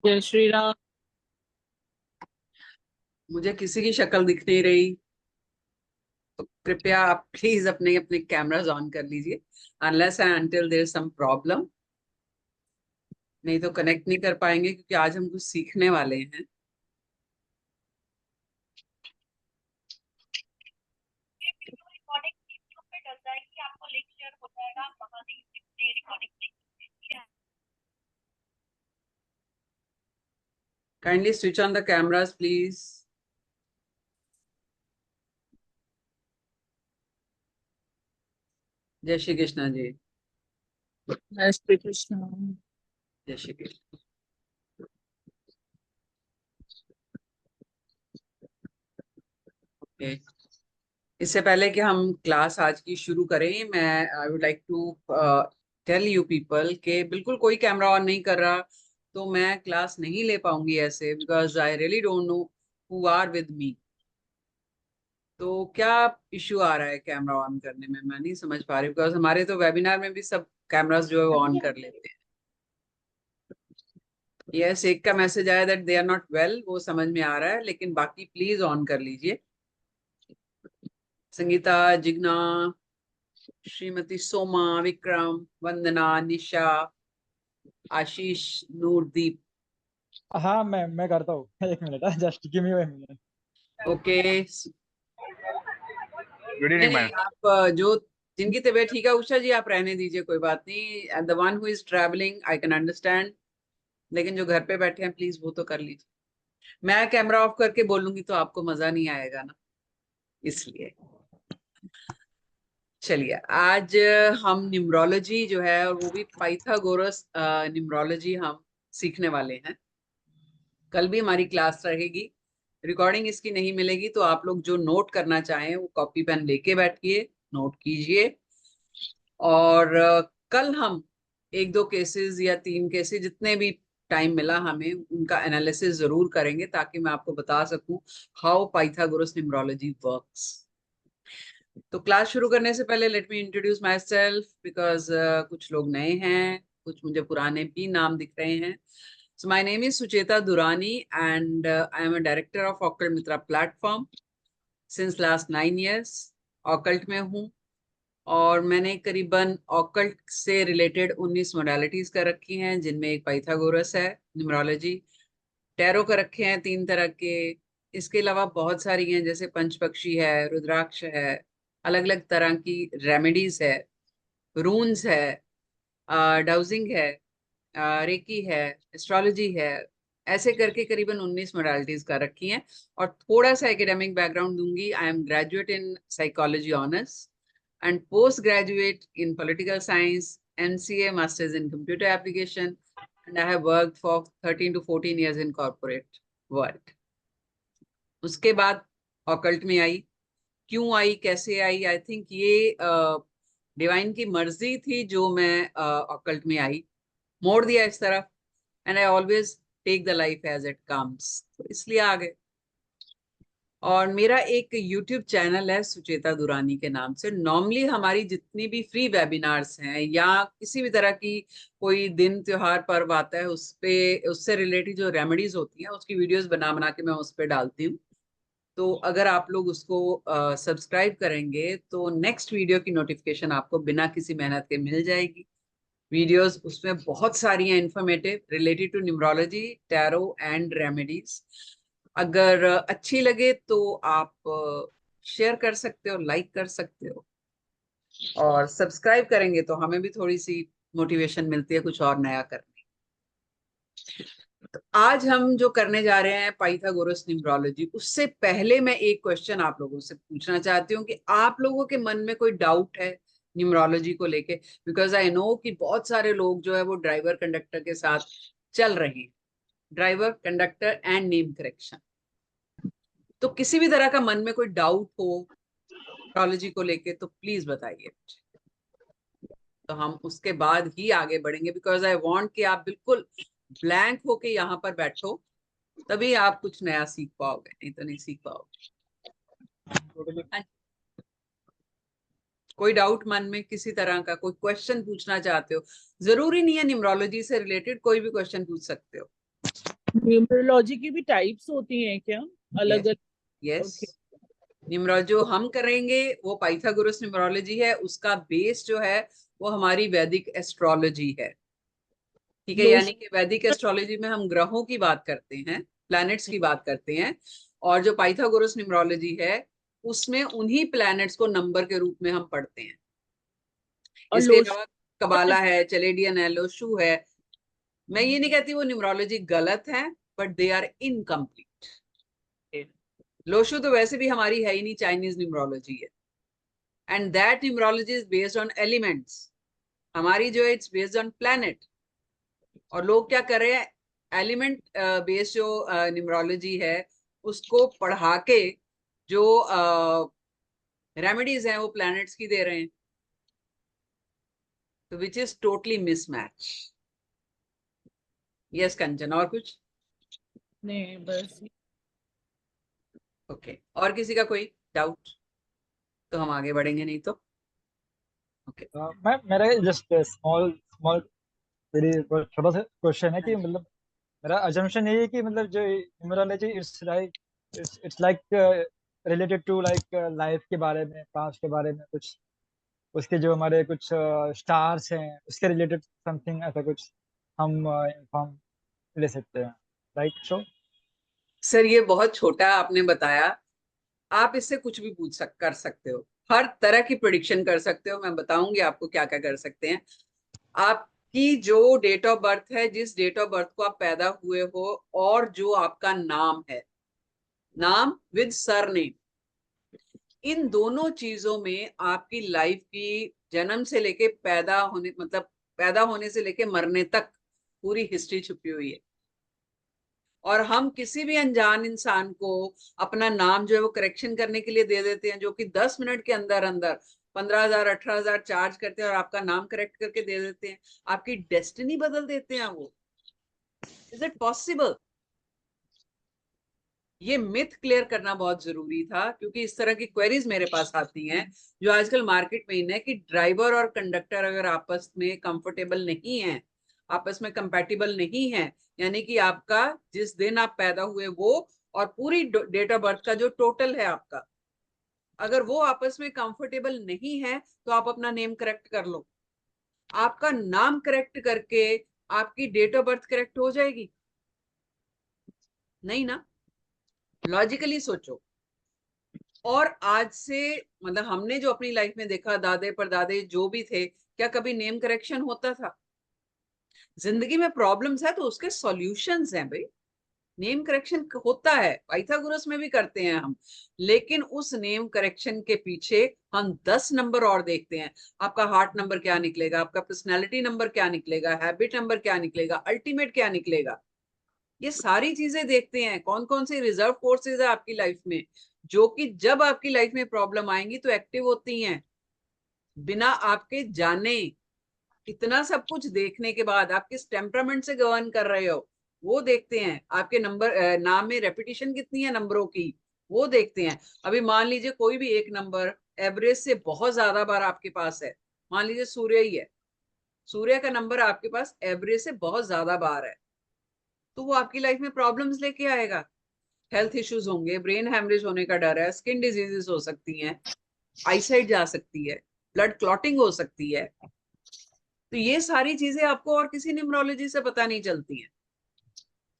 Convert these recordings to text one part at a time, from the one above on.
जय श्री राम। मुझे किसी की शक्ल दिख नहीं रही, तो कृपया आप प्लीज अपने अपने कैमरास ऑन कर लीजिए। Unless and until there is some problem, नहीं तो कनेक्ट नहीं कर पाएंगे, क्योंकि आज हम कुछ सीखने वाले हैं। Kindly switch on the cameras please. जय श्री कृष्णा जी। जय श्री कृष्ण। जय श्री कृष्ण। ओके, इससे पहले कि हम क्लास आज की शुरू करें, मैं I would like to tell you people के बिल्कुल कोई कैमरा ऑन नहीं कर रहा तो मैं क्लास नहीं ले पाऊंगी ऐसे, because I really don't know who are with me. तो क्या इश्यू आ रहा है कैमरा ऑन करने में, मैं नहीं समझ पा रही, बिकॉज हमारे तो वेबिनार में भी सब कैमरास जो है वो ऑन कर लेते हैं। यस, एक का मैसेज आया that they are not well, वो समझ में आ रहा है, लेकिन बाकी प्लीज ऑन कर लीजिए। संगीता, जिग्ना, श्रीमती सोमा, विक्रम, वंदना, निशा, आशीष, नूरदीप। हाँ, मैं करता हूँ। एक minute, just give me 1 minute. Okay. Good नहीं इवनिंग नहीं, मैम। आप जो जिनकी तबीयत ठीक है उषा जी, आप रहने दीजिए, कोई बात नहीं। The one who is travelling I can understand, लेकिन जो घर पे बैठे हैं प्लीज वो तो कर लीजिए। मैं कैमरा ऑफ करके बोलूंगी तो आपको मजा नहीं आएगा ना, इसलिए। चलिए, आज हम न्यूमरोलॉजी जो है, और वो भी पाइथागोरस न्यूमरोलॉजी हम सीखने वाले हैं। कल भी हमारी क्लास रहेगी, रिकॉर्डिंग इसकी नहीं मिलेगी, तो आप लोग जो नोट करना चाहें वो कॉपी पेन लेके बैठिए, नोट कीजिए। और कल हम एक दो केसेस या तीन केसेस, जितने भी टाइम मिला हमें, उनका एनालिसिस जरूर करेंगे, ताकि मैं आपको बता सकूं हाउ पाइथागोरस न्यूमरोलॉजी वर्क्स। तो क्लास शुरू करने से पहले let me introduce my self, because कुछ लोग नए हैं, कुछ मुझे पुराने भी नाम दिख रहे हैं। So my name is Sucheta Durani and I am a director of occult Mitra platform since last 9 years। Occult में हूँ, और मैंने करीबन ऑकल्ट से रिलेटेड 19 मोडालिटीज कर रखी हैं, जिनमें एक पाइथागोरस है न्यूमरोलॉजी। टैरो कर रखे हैं 3 तरह के। इसके अलावा बहुत सारी हैं, जैसे पंचपक्षी है, रुद्राक्ष है, अलग अलग तरह की रेमेडीज है, रून्स है, डाउजिंग है, रेकी है, एस्ट्रोलॉजी है। ऐसे करके करीबन 19 मोडालिटीज कर रखी हैं। और थोड़ा सा एकेडमिक बैकग्राउंड दूंगी। I am graduate in psychology honours and postgraduate in political science, MCA, Masters in Computer Application, and I have worked for 13 to 14 years in corporate world. उसके बाद ऑकल्ट में आई। क्यों आई, कैसे आई, आई थिंक ये divine की मर्जी थी जो मैं ऑकल्ट में आई, मोड़ दिया इस तरफ। And I always take the life as it comes, तो इसलिए आ गए। और मेरा एक YouTube चैनल है सुचेता दुरानी के नाम से। नॉर्मली हमारी जितनी भी फ्री वेबिनार्स हैं, या किसी भी तरह की कोई दिन त्योहार पर्व आता है, उस पे उससे रिलेटेड जो रेमेडीज होती हैं उसकी वीडियोस बना बना के मैं उस पे डालती हूँ। तो अगर आप लोग उसको सब्सक्राइब करेंगे तो नेक्स्ट वीडियो की नोटिफिकेशन आपको बिना किसी मेहनत के मिल जाएगी। वीडियोस उसमें बहुत सारी हैं informative, related to numerology, tarot and remedies. अगर अच्छी लगे तो आप शेयर कर सकते हो, लाइक कर सकते हो, और सब्सक्राइब करेंगे तो हमें भी थोड़ी सी मोटिवेशन मिलती है कुछ और नया करने। तो आज हम जो करने जा रहे हैं पाइथागोरस न्यूमरोलॉजी, उससे पहले मैं एक क्वेश्चन आप लोगों से पूछना चाहती हूँ कि आप लोगों के मन में कोई डाउट है न्यूमरोलॉजी को लेके? बिकॉज आई नो कि बहुत सारे लोग जो है वो ड्राइवर कंडक्टर के साथ चल रहे हैं, driver conductor and name correction. तो किसी भी तरह का मन में कोई डाउट हो न्यूमरोलॉजी को लेके तो प्लीज बताइए मुझे, तो हम उसके बाद ही आगे बढ़ेंगे। बिकॉज आई वांट कि आप बिल्कुल ब्लैंक होके यहाँ पर बैठो, तभी आप कुछ नया सीख पाओगे, नहीं तो नहीं सीख पाओगे। हाँ, कोई डाउट मन में किसी तरह का, कोई क्वेश्चन पूछना चाहते हो? जरूरी नहीं है न्यूमरोलॉजी से रिलेटेड, कोई भी क्वेश्चन पूछ सकते हो। न्यूमरोलॉजी की भी टाइप्स होती हैं क्या, अलग अलग? Yes, okay. न्यूमरोलॉजी जो हम करेंगे वो पाइथागोरस न्यूमरोलॉजी है, उसका बेस जो है वो हमारी वैदिक एस्ट्रोलॉजी है। ठीक है, यानी कि वैदिक एस्ट्रोलॉजी में हम ग्रहों की बात करते हैं, प्लैनेट्स की बात करते हैं, और जो पाइथागोरस न्यूमरोलॉजी है उसमें उन्हीं प्लैनेट्स को नंबर के रूप में हम पढ़ते हैं। और इसके लोश अलावा कबाला है, चलेडियन है, लोशू है। मैं ये नहीं कहती वो न्यूमरोलॉजी गलत है, बट दे आर इनकम्प्लीट। लोशू तो वैसे भी हमारी है ही नहीं, चाइनीज न्यूमरोलॉजी है, and that numerology is based on elements. हमारी जो है इट्स बेस्ड ऑन प्लैनेट। और लोग क्या कर रहे हैं, एलिमेंट बेस्ड जो न्यूमरोलॉजी है उसको पढ़ा के जो रेमेडीज हैं वो प्लैनेट्स की दे रहे हैं, तो which is totally mismatch. Yes Kanchan, और कुछ? नहीं, बस ओके, और किसी का कोई डाउट तो हम आगे बढ़ेंगे, नहीं तो ओके। मैं मेरा जस्ट स्मॉल स्मॉल वेरी छोटा सा क्वेश्चन है कि मतलब मेरा अजम्पशन यही है कि मतलब जो numerology it's like related to like life के बारे में, पास्ट के बारे में कुछ, उसके जो हमारे कुछ स्टार्स हैं उसके रिलेटेड समथिंग ऐसा कुछ हम इंफॉर्म ले सकते हैं, राइट? सो सर ये बहुत छोटा आपने बताया, आप इससे कुछ भी कर सकते हो, हर तरह की प्रिडिक्शन कर सकते हो। मैं बताऊंगी आपको क्या क्या कर सकते हैं। आपकी जो डेट ऑफ बर्थ है, जिस डेट ऑफ बर्थ को आप पैदा हुए हो, और जो आपका नाम है, नाम विद सरनेम, इन दोनों चीजों में आपकी लाइफ की जन्म से लेके पैदा होने, मतलब पैदा होने से लेके मरने तक पूरी हिस्ट्री छुपी हुई है। और हम किसी भी अनजान इंसान को अपना नाम जो है वो करेक्शन करने के लिए दे देते हैं, जो कि 10 मिनट के अंदर अंदर 15,000 18,000 चार्ज करते हैं और आपका नाम करेक्ट करके दे देते हैं, आपकी डेस्टिनी बदल देते हैं वो। Is it possible? ये मिथ क्लियर करना बहुत जरूरी था, क्योंकि इस तरह की क्वेरीज मेरे पास आती हैं जो आजकल मार्केट में इन है, कि ड्राइवर और कंडक्टर अगर आपस में कंफर्टेबल नहीं है, आपस में कंपैटिबल नहीं है, यानी कि आपका जिस दिन आप पैदा हुए वो और पूरी डेट ऑफ बर्थ का जो टोटल है आपका, अगर वो आपस में कंफर्टेबल नहीं है, तो आप अपना नेम करेक्ट कर लो। आपका नाम करेक्ट करके आपकी डेट ऑफ बर्थ करेक्ट हो जाएगी? नहीं ना, लॉजिकली सोचो। और आज से, मतलब हमने जो अपनी लाइफ में देखा, दादे परदादे जो भी थे, क्या कभी नेम करेक्शन होता था? जिंदगी में प्रॉब्लम्स है तो उसके सॉल्यूशंस हैं भाई, नेम करेक्शन होता है, पाइथागोरस में भी करते हैं हम, लेकिन उस नेम करेक्शन के पीछे हम 10 नंबर और देखते हैं। आपका हार्ट नंबर क्या निकलेगा, आपका पर्सनैलिटी नंबर क्या निकलेगा, हैबिट नंबर क्या निकलेगा, अल्टीमेट क्या निकलेगा, ये सारी चीजें देखते हैं। कौन कौन सी रिजर्व फोर्सेज है आपकी लाइफ में, जो कि जब आपकी लाइफ में प्रॉब्लम आएंगी तो एक्टिव होती हैं, बिना आपके जाने। इतना सब कुछ देखने के बाद आप किस टेम्परामेंट से गवर्न कर रहे हो वो देखते हैं। आपके नंबर नाम में रेपिटेशन कितनी है नंबरों की, वो देखते हैं। अभी मान लीजिए कोई भी एक नंबर एवरेज से बहुत ज्यादा बार आपके पास है, मान लीजिए सूर्य ही है, सूर्य का नंबर आपके पास एवरेज से बहुत ज्यादा बार है, तो वो आपकी लाइफ में प्रॉब्लम्स लेके आएगा। हेल्थ इश्यूज होंगे, ब्रेन हैमरेज होने का डर है, स्किन डिजीजेस हो सकती हैं, आईसाइट जा सकती है, ब्लड क्लॉटिंग हो सकती है। तो ये सारी चीजें आपको और किसी न्यूमरोलॉजी से पता नहीं चलती हैं।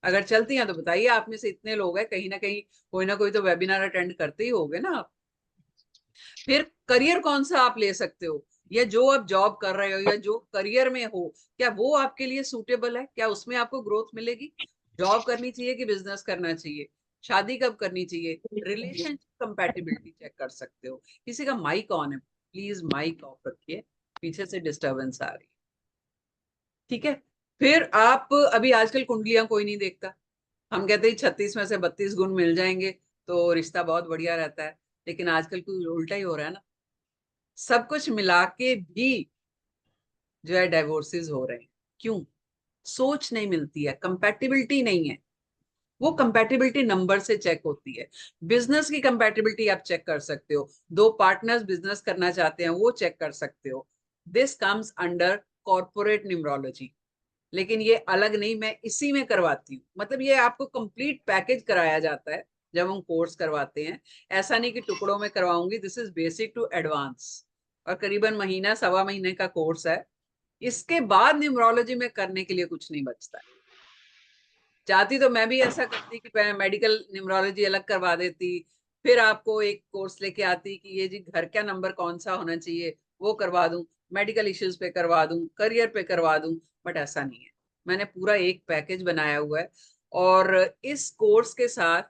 अगर चलती हैं तो बताइए, आप में से इतने लोग हैं, कहीं ना कहीं कोई ना कोई तो वेबिनार अटेंड करते ही होगे ना आप। फिर करियर कौन सा आप ले सकते हो, या जो आप जॉब कर रहे हो या जो करियर में हो, क्या वो आपके लिए सूटेबल है, क्या उसमें आपको ग्रोथ मिलेगी? जॉब करनी चाहिए कि बिजनेस करना चाहिए, शादी कब करनी चाहिए, रिलेशनशिप कंपैटिबिलिटी चेक कर सकते हो। किसी का माइक ऑन है, प्लीज माइक ऑफ रखिए, पीछे से डिस्टरबेंस आ रही है। ठीक है, फिर आप अभी आजकल कुंडलियां कोई नहीं देखता, हम कहते हैं 36 में से 32 गुण मिल जाएंगे तो रिश्ता बहुत बढ़िया रहता है, लेकिन आजकल कुछ उल्टा ही हो रहा है ना, सब कुछ मिला के भी जो है डाइवोर्सेस हो रहे हैं। क्यों? सोच नहीं मिलती है, कंपैटिबिलिटी नहीं है। वो कंपैटिबिलिटी नंबर से चेक होती है। बिजनेस की कंपैटिबिलिटी आप चेक कर सकते हो, दो पार्टनर्स बिजनेस करना चाहते हैं वो चेक कर सकते हो। This comes under corporate numerology, लेकिन ये अलग नहीं, मैं इसी में करवाती हूँ। मतलब ये आपको कंप्लीट पैकेज कराया जाता है जब हम कोर्स करवाते हैं। ऐसा नहीं कि टुकड़ों में करवाऊंगी, this is basic to advance, और करीबन महीना सवा महीने का कोर्स है। इसके बाद न्यूमरोलॉजी में करने के लिए कुछ नहीं बचता है। चाहती तो मैं भी ऐसा करती कि मैं मेडिकल न्यूमरोलॉजी अलग करवा देती, फिर आपको एक कोर्स लेके आती कि ये जी घर का नंबर कौन सा होना चाहिए वो करवा दूं, मेडिकल इश्यूज पे करवा दूं, करियर पे करवा दूं, बट ऐसा नहीं है। मैंने पूरा एक पैकेज बनाया हुआ है। और इस कोर्स के साथ,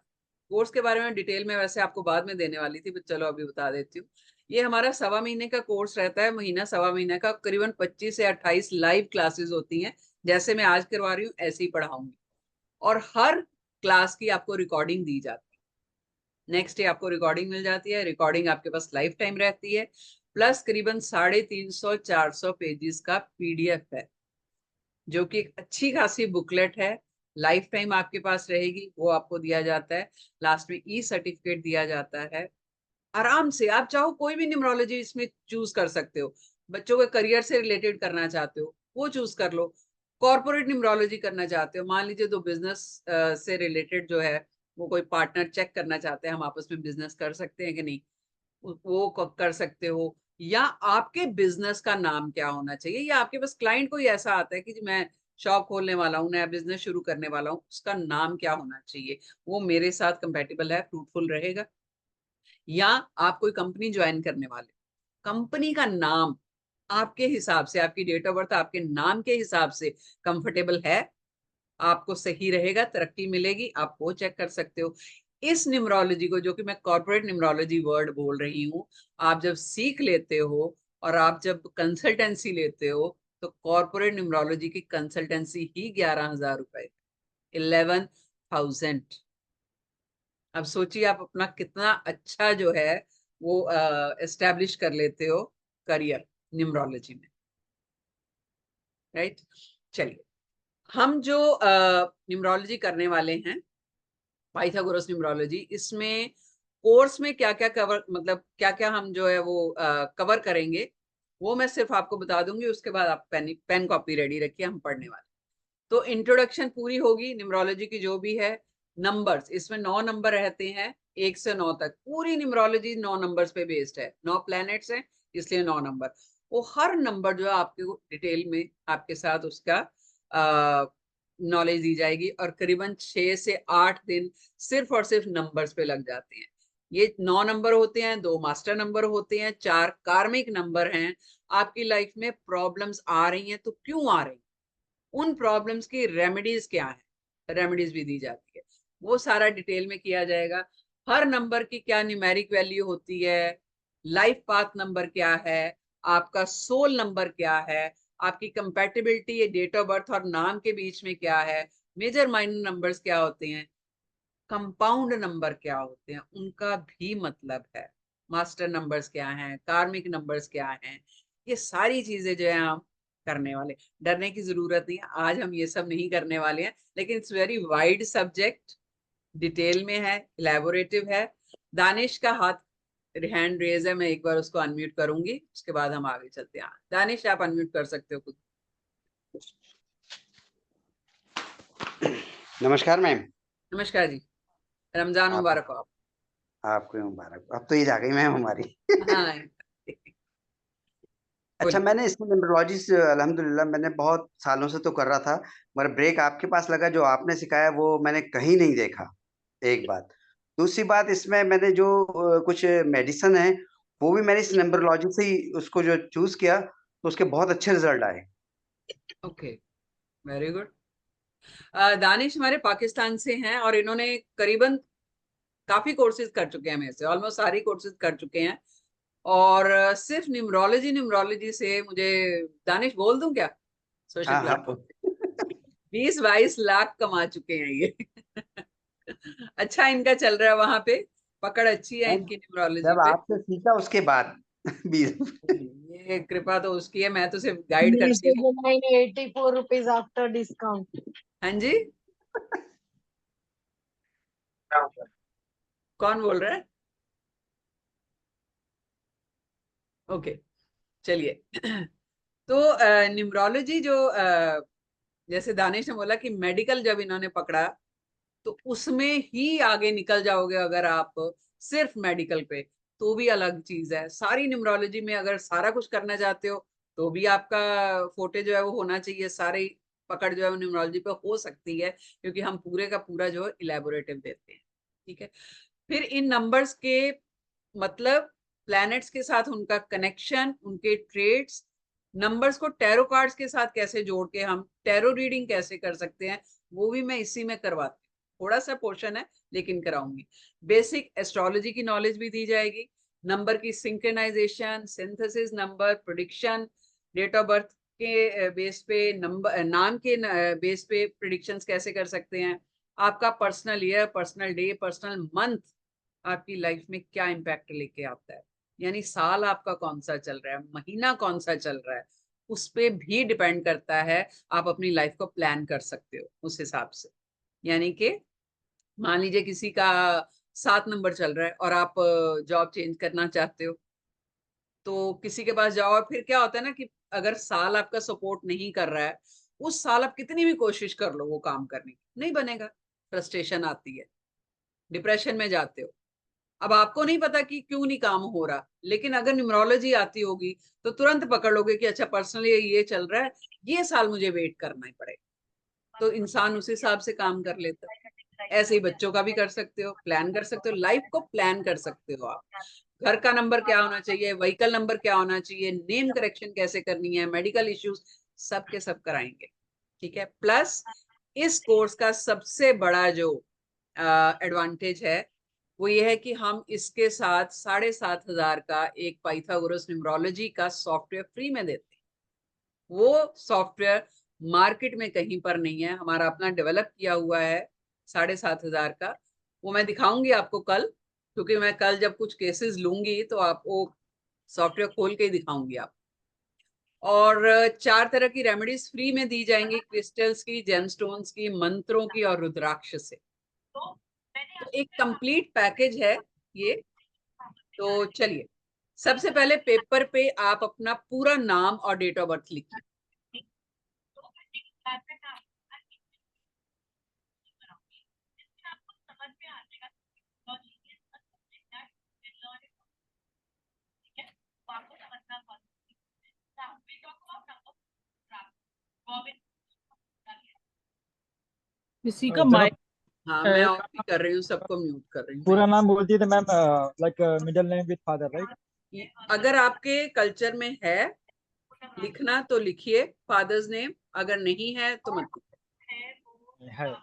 कोर्स के बारे में डिटेल में वैसे आपको बाद में देने वाली थी, बट चलो अभी बता देती हूँ। ये हमारा सवा महीने का कोर्स रहता है, महीना सवा महीने का, करीबन 25 से 28 लाइव क्लासेस होती हैं। जैसे मैं आज करवा रही हूँ ऐसे ही पढ़ाऊंगी, और हर क्लास की आपको रिकॉर्डिंग दी जाती है। नेक्स्ट डे आपको रिकॉर्डिंग मिल जाती है, रिकॉर्डिंग आपके पास लाइफ टाइम रहती है, प्लस करीबन 350-400 पेजेस का पीडीएफ है, जो कि एक अच्छी खासी बुकलेट है, लाइफ टाइम आपके पास रहेगी, वो आपको दिया जाता है। लास्ट में ई सर्टिफिकेट दिया जाता है। आराम से आप चाहो कोई भी न्यूमरोलॉजी इसमें चूज कर सकते हो। बच्चों के करियर से रिलेटेड करना चाहते हो वो चूज कर लो, कॉर्पोरेट न्यूमरोलॉजी करना चाहते हो, मान लीजिए तो बिजनेस से रिलेटेड जो है वो कोई पार्टनर चेक करना चाहते हैं हम आपस में बिजनेस कर सकते हैं कि नहीं, वो कर सकते हो। या आपके बिजनेस का नाम क्या होना चाहिए, या आपके पास क्लाइंट कोई ऐसा आता है कि जी मैं शॉप खोलने वाला हूँ, नया बिजनेस शुरू करने वाला हूँ, उसका नाम क्या होना चाहिए, वो मेरे साथ कंपेटेबल है, फ्रूटफुल रहेगा। या आप कोई कंपनी ज्वाइन करने वाले, कंपनी का नाम आपके हिसाब से, आपकी डेट ऑफ बर्थ आपके नाम के हिसाब से कंफर्टेबल है, आपको सही रहेगा, तरक्की मिलेगी, आप वो चेक कर सकते हो। इस न्यूमरोलॉजी को, जो कि मैं कॉर्पोरेट न्यूमरोलॉजी वर्ड बोल रही हूँ, आप जब सीख लेते हो और आप जब कंसल्टेंसी लेते हो, तो कॉर्पोरेट न्यूमरोलॉजी की कंसल्टेंसी ही 11,000 रुपए, 11,000। अब सोचिए आप अपना कितना अच्छा जो है वो एस्टेब्लिश कर लेते हो करियर न्यूमरोलॉजी में, राइट। चलिए, हम जो न्यूमरोलॉजी करने वाले हैं, पाइथागोरस न्यूमरोलॉजी, इसमें कोर्स में क्या क्या कवर, मतलब क्या क्या हम जो है वो कवर करेंगे, वो मैं सिर्फ आपको बता दूंगी। उसके बाद आप पेन कॉपी रेडी रखिए, हम पढ़ने वाले। तो इंट्रोडक्शन पूरी होगी न्यूमरोलॉजी की जो भी है। नंबर्स, इसमें 9 नंबर रहते हैं, 1 से 9 तक। पूरी न्यूमरोलॉजी 9 नंबर्स पे बेस्ड है, 9 प्लैनेट्स हैं इसलिए 9 नंबर। वो हर नंबर जो है आपको डिटेल में आपके साथ उसका नॉलेज दी जाएगी, और करीबन 6 से 8 दिन सिर्फ और सिर्फ नंबर्स पे लग जाते हैं। ये 9 नंबर होते हैं, 2 मास्टर नंबर होते हैं, 4 कार्मिक नंबर हैं। आपकी लाइफ में प्रॉब्लम्स आ रही हैं तो क्यों आ रही, उन प्रॉब्लम्स की रेमेडीज क्या है, रेमेडीज भी दी जाती है, वो सारा डिटेल में किया जाएगा। हर नंबर की क्या न्यूमेरिक वैल्यू होती है, लाइफ पाथ नंबर क्या है, आपका सोल नंबर क्या है, आपकी कंपैटिबिलिटी डेट ऑफ बर्थ और नाम के बीच में क्या है, मेजर माइनर नंबर्स क्या होते हैं, कंपाउंड नंबर क्या होते हैं, उनका भी मतलब है, मास्टर नंबर्स क्या हैं, कार्मिक नंबर्स क्या हैं, ये सारी चीजें जो है हम करने वाले। डरने की जरूरत नहीं है, आज हम ये सब नहीं करने वाले हैं, लेकिन it's very wide subject, detail में है, इलेबोरेटिव है। दानिश का हाथ हैंड रेज है, मैं एक बार उसको अनम्यूट करूंगी, उसके बाद हम आगे चलते हैं। दानिश, आप अनम्यूट कर सकते हो खुद। नमस्कार मैम। नमस्कार जी, रमजान आप मुबारक हो आप। आपको मुबारक। अब तो ईद आ गई मैम हमारी। हाँ अच्छा, बोलिए। मैंने इसमें न्यूमरोलॉजी से अल्हम्दुलिल्लाह मैंने बहुत सालों से तो कर रहा था, मगर ब्रेक आपके पास लगा, जो आपने सिखाया वो मैंने कहीं नहीं देखा। एक बात। दूसरी बात, इसमें मैंने जो कुछ मेडिसिन है वो भी मैंने इस न्यूमरोलॉजी से ही उसको जो चूज किया, तो उसके बहुत अच्छे रिजल्ट आए। Okay, very good. दानिश हमारे पाकिस्तान से हैं, और इन्होंने करीबन काफी कोर्सेज कर चुके हैं, मेरे से ऑलमोस्ट सारी कोर्सेज कर चुके हैं। और सिर्फ न्यूमरोलॉजी न्यूमरोलॉजी से मुझे, दानिश बोल दूं क्या, सोशल हाँ हाँ। प्लेटफॉर्म 20-22 लाख कमा चुके हैं ये। अच्छा इनका चल रहा है वहां पे, पकड़ अच्छी है मैम, इनकी न्यूमरोलॉजी जब पे। आपसे सीखा उसके बाद 20। ये कृपा तो उसकी है, मैं तो सिर्फ गाइड करती हूँ। 84 rupees after discount. हाँ जी, कौन बोल रहा है? ओके, चलिए। तो न्यूमरोलॉजी जो जैसे दानिश ने बोला कि मेडिकल जब इन्होंने पकड़ा तो उसमें ही आगे निकल जाओगे अगर आप सिर्फ मेडिकल पे, तो भी अलग चीज है। सारी न्यूमरोलॉजी में अगर सारा कुछ करना चाहते हो तो भी आपका फोटे जो है वो होना चाहिए, सारी पकड़ जो है वो न्यूमरोलॉजी पे हो सकती है, क्योंकि हम पूरे का पूरा जो है इलेबोरेटिव देते हैं। ठीक है, फिर इन नंबर्स के मतलब प्लैनेट्स के साथ उनका कनेक्शन, उनके ट्रेड्स, नंबर्स को टैरो कार्ड्स के साथ कैसे जोड़ के हम टैरो रीडिंग कैसे कर सकते हैं, वो भी मैं इसी में करवाती हूँ। थोड़ा सा पोर्शन है लेकिन कराऊंगी। बेसिक एस्ट्रोलॉजी की नॉलेज भी दी जाएगी, नंबर की synchronization, synthesis, number prediction, date of birth के बेस पे, नंबर नाम के बेस पे प्रिडिक्शंस कैसे कर सकते हैं, आपका personal year, personal day, personal month आपकी लाइफ में क्या इम्पैक्ट लेके आता है, यानी साल आपका कौन सा चल रहा है, महीना कौन सा चल रहा है, उस पे भी डिपेंड करता है। आप अपनी लाइफ को प्लान कर सकते हो उस हिसाब से। यानी कि मान लीजिए किसी का 7 नंबर चल रहा है और आप जॉब चेंज करना चाहते हो, तो किसी के पास जाओ, और फिर क्या होता है ना कि अगर साल आपका सपोर्ट नहीं कर रहा है, उस साल आप कितनी भी कोशिश कर लो वो काम करने की, नहीं बनेगा, फ्रस्ट्रेशन आती है, डिप्रेशन में जाते हो। अब आपको नहीं पता कि क्यों नहीं काम हो रहा, लेकिन अगर न्यूमरोलॉजी आती होगी तो तुरंत पकड़ लोगे कि अच्छा पर्सनली ये चल रहा है, ये साल मुझे वेट करना ही पड़ेगा, तो इंसान उस हिसाब से काम कर लेता है। ऐसे ही बच्चों का भी कर सकते हो, प्लान कर सकते हो, लाइफ को प्लान कर सकते हो आप। घर का नंबर क्या होना चाहिए, व्हीकल नंबर क्या होना चाहिए, नेम करेक्शन कैसे करनी है, मेडिकल इश्यूज सब के सब कराएंगे। ठीक है, प्लस इस कोर्स का सबसे बड़ा जो एडवांटेज है वो ये है कि हम इसके साथ 7,500 का एक पाइथागोरस न्यूमरोलॉजी का सॉफ्टवेयर फ्री में देते हैं। वो सॉफ्टवेयर मार्केट में कहीं पर नहीं है, हमारा अपना डेवलप किया हुआ है 7,500 का। वो मैं दिखाऊंगी आपको कल, क्योंकि मैं कल जब कुछ केसेस लूंगी तो आपको सॉफ्टवेयर खोल के ही दिखाऊंगी आप। और 4 तरह की रेमेडीज फ्री में दी जाएंगी, क्रिस्टल्स की, जेमस्टोन्स की, मंत्रों की और रुद्राक्ष से। तो एक कंप्लीट पैकेज है ये। तो चलिए, सबसे पहले पेपर पे आप अपना पूरा नाम और डेट ऑफ बर्थ लिखिए। किसी का जरा माइक हाँ, मैं ऑफ भी कर रही हूँ, सबको म्यूट कर रही हूँ पूरा नाम बोलती है ma'am, like middle name with father, right? अगर आपके कल्चर में है लिखना तो लिखिए फादर्स नेम, अगर नहीं है तो मत लिखिए। है।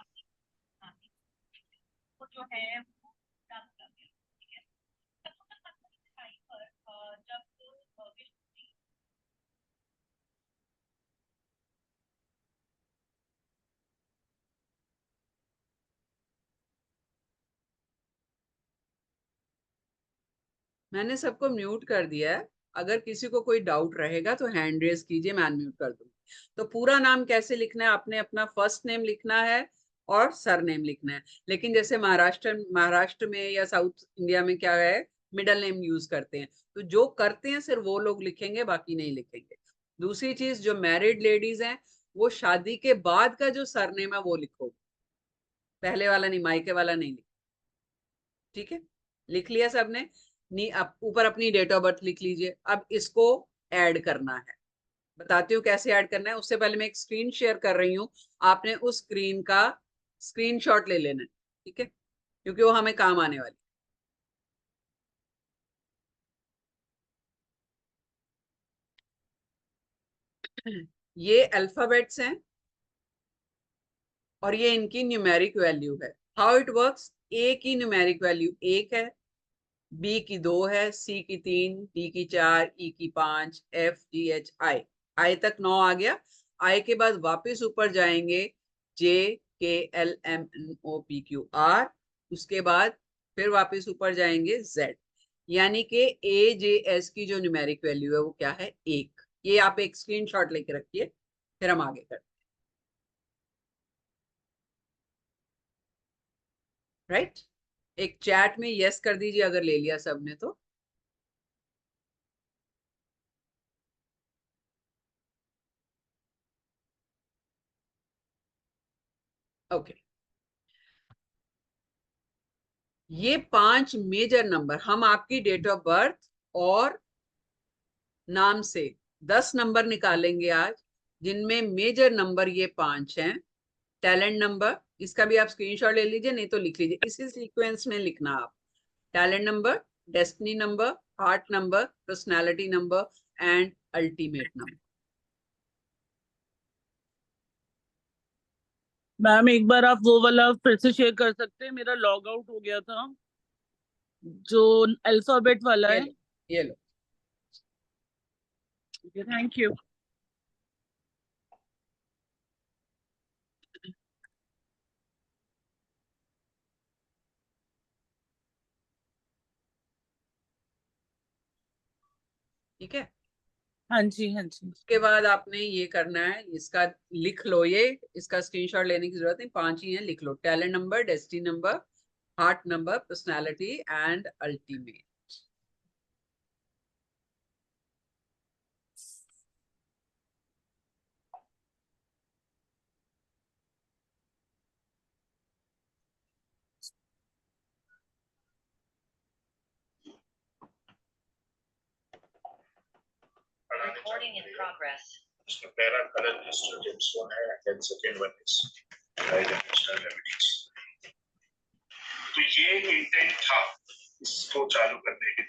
मैंने सबको म्यूट कर दिया है, अगर किसी को कोई डाउट रहेगा तो हैंड रेज कीजिए, मैं अनम्यूट कर दूंगी। तो पूरा नाम कैसे लिखना है, आपने अपना फर्स्ट नेम लिखना है और सर नेम लिखना है। लेकिन जैसे महाराष्ट्र में या साउथ इंडिया में क्या है, मिडल नेम यूज करते हैं, तो जो करते हैं सिर्फ वो लोग लिखेंगे, बाकी नहीं लिखेंगे। दूसरी चीज, जो मैरिड लेडीज हैं वो शादी के बाद का जो सरनेम है वो लिखो, पहले वाला नहीं, मायके वाला नहीं लिखो। ठीक है, लिख लिया सबने? अब ऊपर अपनी डेट ऑफ बर्थ लिख लीजिए। अब इसको ऐड करना है, बताती हूँ कैसे ऐड करना है। उससे पहले मैं एक स्क्रीन शेयर कर रही हूँ, आपने उस स्क्रीन का स्क्रीनशॉट ले लेना है। ठीक है, क्योंकि वो हमें काम आने वाली है। ये अल्फाबेट्स हैं और ये इनकी न्यूमेरिक वैल्यू है। हाउ इट वर्क्स, ए की न्यूमेरिक वैल्यू 1 है, बी की 2 है, सी की 3, डी की 4, ई की 5, एफ जी एच आई, आई तक 9 आ गया। आई के बाद वापस ऊपर जाएंगे J K L M N O P Q R, उसके बाद फिर वापस ऊपर जाएंगे जेड। यानी कि ए जे एस की जो न्यूमेरिक वैल्यू है वो क्या है, 1। ये आप एक स्क्रीनशॉट लेके रखिए, फिर हम आगे करते हैं। राइट, एक चैट में यस कर दीजिए अगर ले लिया सबने तो। ओके, ये 5 मेजर नंबर हम आपकी डेट ऑफ बर्थ और नाम से 10 नंबर निकालेंगे आज, जिनमें मेजर नंबर ये 5 हैं। टैलेंट नंबर, इसका भी आप स्क्रीनशॉट ले लीजिए, नहीं तो लिख लीजिए, इसी सीक्वेंस में लिखना आप। Talent number, destiny number, heart number, personality number and ultimate number. Ma'am एक बार आप वो वाला फिर से शेयर कर सकते हैं, मेरा लॉग आउट हो गया था, जो अल्फाबेट वाला ये है। लो, ये लो। Thank you. ठीक है, हाँ जी, हाँ जी। उसके बाद आपने ये करना है, इसका लिख लो, ये इसका स्क्रीनशॉट लेने की जरूरत नहीं, 5 ही है, लिख लो। Talent number, destiny number, heart number, personality and ultimate. Recording in progress. उसमें पहला कलर हिस्टोग्राम वन है, then second one is dimensional abilities. तो ये इंटेंट था इसको चालू करने के,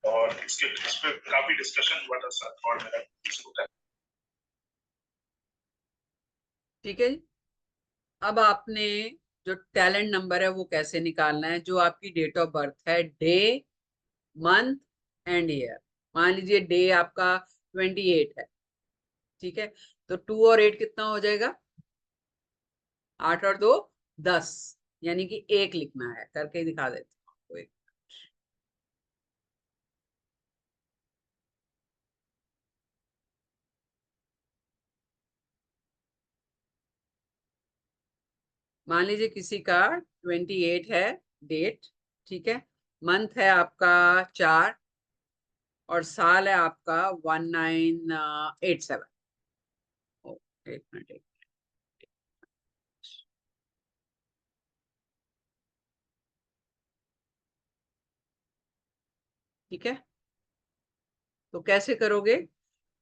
और इस पे काफी डिस्कशन हुआ था सर, और मेरा इसको ठीक है जी। अब आपने जो टैलेंट नंबर है वो कैसे निकालना है, जो आपकी डेट ऑफ बर्थ है, डे, मंथ एंड ईयर। मान लीजिए डे आपका 28 है, ठीक है, तो 2 और 8 कितना हो जाएगा? 8 और 2 10, यानी कि 1 लिखना है, करके दिखा देते हैं आपको। मान लीजिए किसी का 28 है डेट, ठीक है, मंथ है आपका 4 और साल है आपका 1987। एक मिनट, ठीक है, तो कैसे करोगे?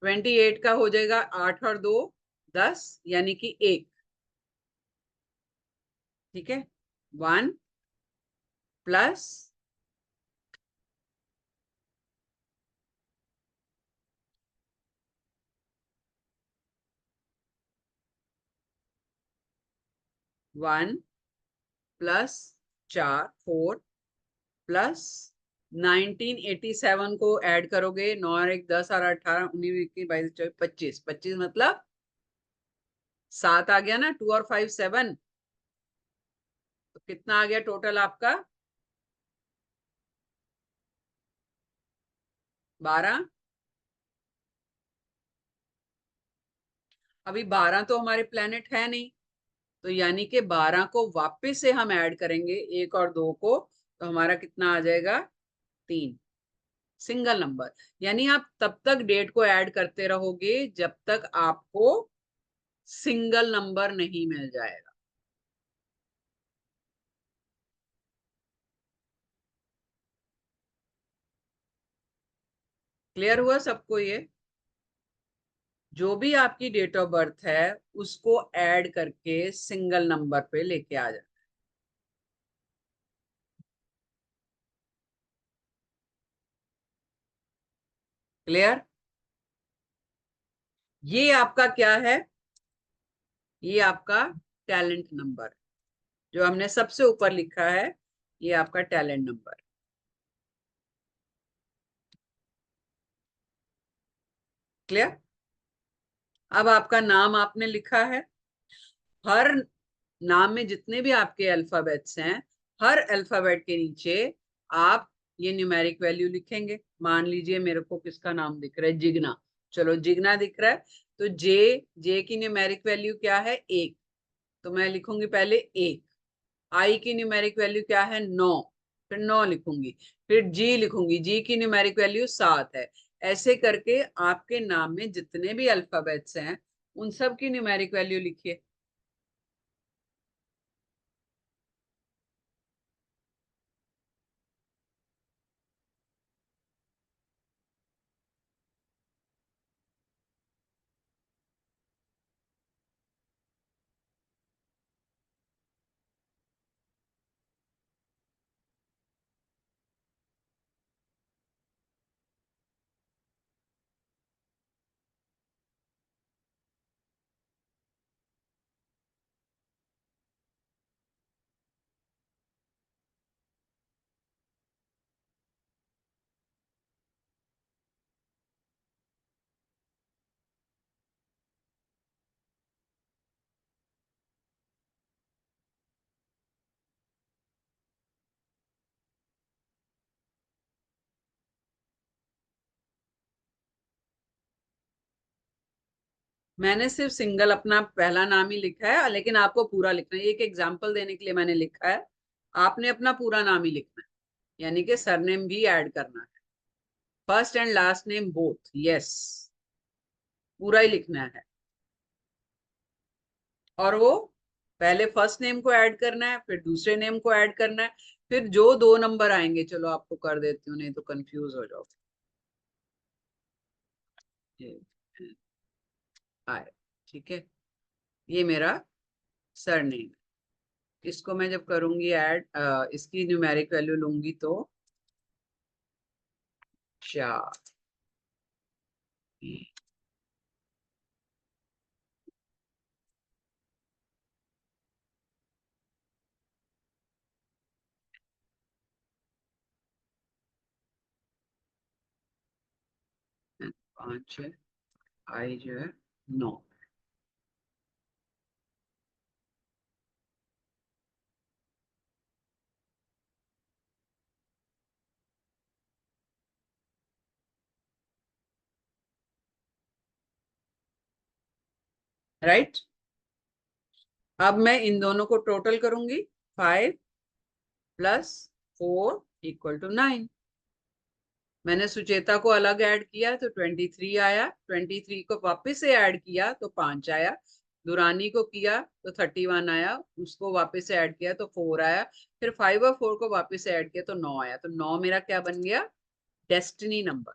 28 का हो जाएगा 8 और 2 10, यानी कि 1, ठीक है, 1 प्लस 1 प्लस 4 4 प्लस 1987 को ऐड करोगे, 9 और 1 10 और 18 19 21 22 24 25, 25 मतलब 7 आ गया ना, 2 और 5 7, तो कितना आ गया टोटल आपका? 12। अभी 12 तो हमारे प्लेनेट है नहीं, तो यानी कि 12 को वापस से हम ऐड करेंगे 1 और 2 को, तो हमारा कितना आ जाएगा? 3, सिंगल नंबर। यानी आप तब तक डेट को ऐड करते रहोगे जब तक आपको सिंगल नंबर नहीं मिल जाएगा। क्लियर हुआ सबको? ये जो भी आपकी डेट ऑफ बर्थ है उसको ऐड करके सिंगल नंबर पे लेके आ जाए। क्लियर? ये आपका क्या है? ये आपका टैलेंट नंबर, जो हमने सबसे ऊपर लिखा है, ये आपका टैलेंट नंबर। क्लियर? अब आपका नाम आपने लिखा है, हर नाम में जितने भी आपके अल्फाबेट्स हैं, हर अल्फाबेट के नीचे आप ये न्यूमेरिक वैल्यू लिखेंगे। मान लीजिए मेरे को किसका नाम दिख रहा है? जिग्ना। चलो जिग्ना दिख रहा है, तो जे की न्यूमेरिक वैल्यू क्या है? 1, तो मैं लिखूंगी पहले 1। आई की न्यूमेरिक वैल्यू क्या है? 9, फिर 9 लिखूंगी। फिर जी लिखूंगी, जी की न्यूमेरिक वैल्यू 7 है। ऐसे करके आपके नाम में जितने भी अल्फाबेट्स हैं उन सब की न्यूमेरिक वैल्यू लिखिए। मैंने सिर्फ सिंगल अपना पहला नाम ही लिखा है, लेकिन आपको पूरा लिखना है। एक एग्जांपल देने के लिए मैंने लिखा है, आपने अपना पूरा नाम ही लिखना है, यानी कि सरनेम भी ऐड करना है, first and last name both, yes, पूरा ही लिखना है। और वो पहले फर्स्ट नेम को ऐड करना है, फिर दूसरे नेम को ऐड करना है, फिर जो 2 नंबर आएंगे, चलो आपको कर देती हूँ, नहीं तो कंफ्यूज हो जाओगे। आए, ठीक है, ये मेरा सरनेम। इसको मैं जब करूंगी ऐड, इसकी न्यूमेरिक वैल्यू लूंगी तो 4। 5 है, आई जो है 9। राइट, अब मैं इन दोनों को टोटल करूंगी, 5 + 4 = 9। मैंने सुचेता को अलग ऐड किया तो 23 आया, 23 को वापस से ऐड किया तो 5 आया, दुरानी को किया तो 31 आया, उसको वापस से ऐड किया तो 4 आया, फिर 5 और 4 को वापस से ऐड किया तो 9 आया। तो 9 मेरा क्या बन गया? Destiny number.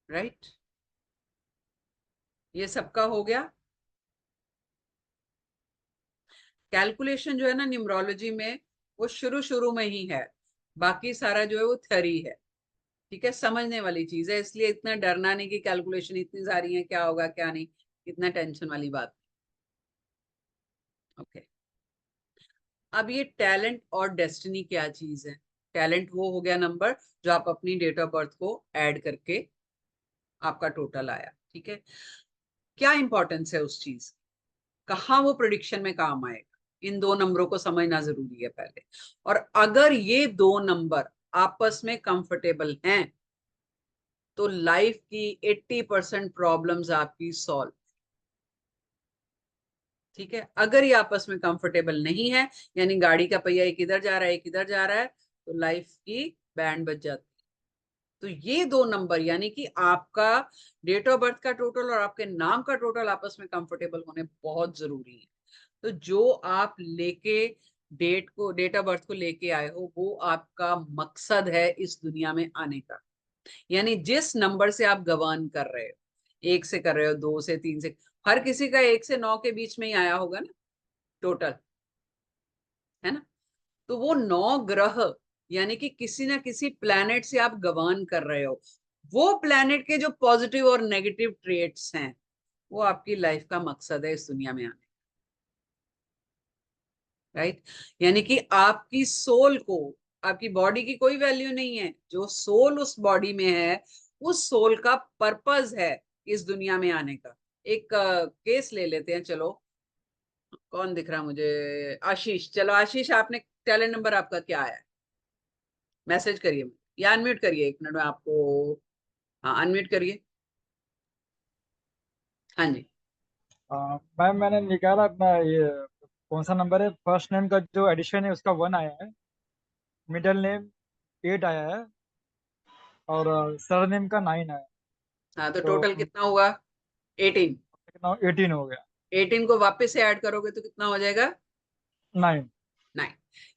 राइट, ये सबका हो गया। कैलकुलेशन जो है ना न्यूमरोलॉजी में, वो शुरू शुरू में ही है, बाकी सारा जो है वो थ्योरी है। ठीक है, समझने वाली चीज है, इसलिए इतना डरना नहीं कि कैलकुलेशन इतनी सारी है, क्या होगा क्या नहीं, इतना टेंशन वाली बात। ओके, अब ये टैलेंट और डेस्टिनी क्या चीज है? टैलेंट वो हो गया नंबर जो आप अपनी डेट ऑफ बर्थ को ऐड करके आपका टोटल आया। ठीक है, क्या इंपॉर्टेंस है उस चीज, कहाँ वो प्रिडिक्शन में काम आएगा, इन 2 नंबरों को समझना जरूरी है पहले। और अगर ये 2 नंबर आपस में कंफर्टेबल हैं तो लाइफ की 80% प्रॉब्लम्स आपकी सॉल्व। ठीक है, अगर ये आपस में कंफर्टेबल नहीं है, यानी गाड़ी का पहिया एक इधर जा रहा है एक इधर जा रहा है, तो लाइफ की बैंड बज जाती है। तो ये 2 नंबर, यानी कि आपका डेट ऑफ बर्थ का टोटल और आपके नाम का टोटल आपस में कंफर्टेबल होने बहुत जरूरी है। तो जो आप लेके डेट ऑफ बर्थ को लेके आए हो, वो आपका मकसद है इस दुनिया में आने का। यानी जिस नंबर से आप गवर्न कर रहे हो, 1 से कर रहे हो, 2 से, 3 से, हर किसी का 1 से 9 के बीच में ही आया होगा ना टोटल, है ना? तो वो 9 ग्रह, यानी कि किसी ना किसी प्लैनेट से आप गवर्न कर रहे हो, वो प्लैनेट के जो पॉजिटिव और नेगेटिव ट्रेट्स हैं, वो आपकी लाइफ का मकसद है इस दुनिया में आने। राइट, यानी कि आपकी सोल को, आपकी बॉडी की कोई वैल्यू नहीं है, जो सोल उस बॉडी में है, उस सोल का पर्पस है इस दुनिया में आने का। एक केस ले लेते हैं, चलो, कौन दिख रहा मुझे? आशीष। चलो आशीष, आपने टैलेंट नंबर आपका क्या है? मैसेज करिए या अनम्यूट करिए, 1 मिनट में आपको, हाँ अनम्यूट करिए। हाँ जी, मैम मैंने निकाला अपना ये कौन सा नंबर है, फर्स्ट नेम का जो एडिशन है उसका 1 आया है, मिडिल नेम 8 आया है और सरनेम का 9 आया, हाँ, तो तो टोटल कितना हुआ? 18। 18 हो गया। 18 को वापस से ऐड करोगे तो कितना हो जाएगा? 9। 9।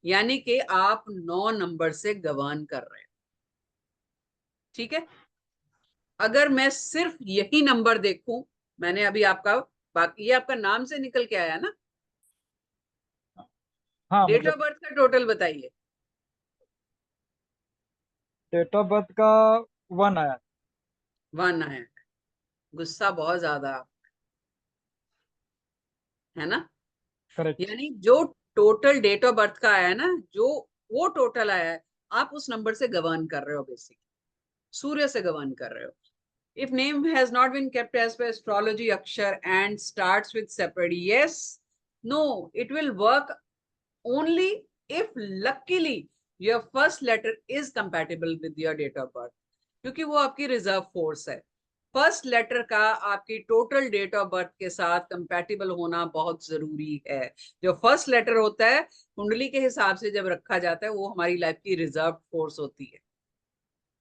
यानी कि आप 9 नंबर से गवान कर रहे हो। ठीक है, अगर मैं सिर्फ यही नंबर देखूं, मैंने अभी आपका बाकी, ये आपका नाम से निकल के आया ना? हाँ डेट मतलब ऑफ बर्थ का टोटल बताइए। डेट ऑफ बर्थ का 1 आया। 1 आया। गुस्सा बहुत ज्यादा है ना? करेक्ट। यानी जो टोटल डेट ऑफ बर्थ का आया है ना, जो वो टोटल आया है, आप उस नंबर से गवर्न कर रहे हो, बेसिक सूर्य से गवर्न कर रहे हो। If name has not been kept as per astrology akshar and starts with separate, yes, no, it will work only if luckily your first letter is compatible with your date of birth, क्योंकि वो आपकी reserve force है। First letter का आपकी total date of birth के साथ compatible होना बहुत जरूरी है। जो फर्स्ट लेटर होता है कुंडली के हिसाब से जब रखा जाता है, वो हमारी लाइफ की रिजर्व फोर्स होती है।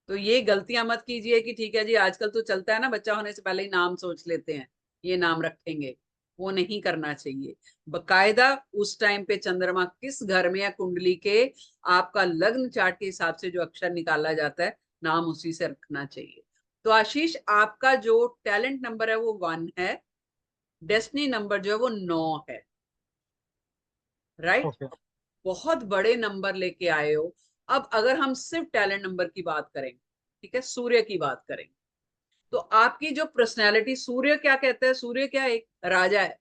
तो ये गलतियां मत कीजिए कि ठीक है जी, आजकल तो चलता है ना, बच्चा होने से पहले ही नाम सोच लेते हैं, ये नाम रखेंगे। वो नहीं करना चाहिए। बकायदा उस टाइम पे चंद्रमा किस घर में या कुंडली के आपका लग्न चार्ट के हिसाब से जो अक्षर निकाला जाता है, नाम उसी से रखना चाहिए। तो आशीष, आपका जो टैलेंट नंबर है वो 1 है, डेस्टिनी नंबर जो है वो 9 है। राइट? ओके। बहुत बड़े नंबर लेके आए हो। अब अगर हम सिर्फ टैलेंट नंबर की बात करें, ठीक है, सूर्य की बात करें, तो आपकी जो पर्सनैलिटी, सूर्य क्या कहता है? सूर्य क्या एक राजा है।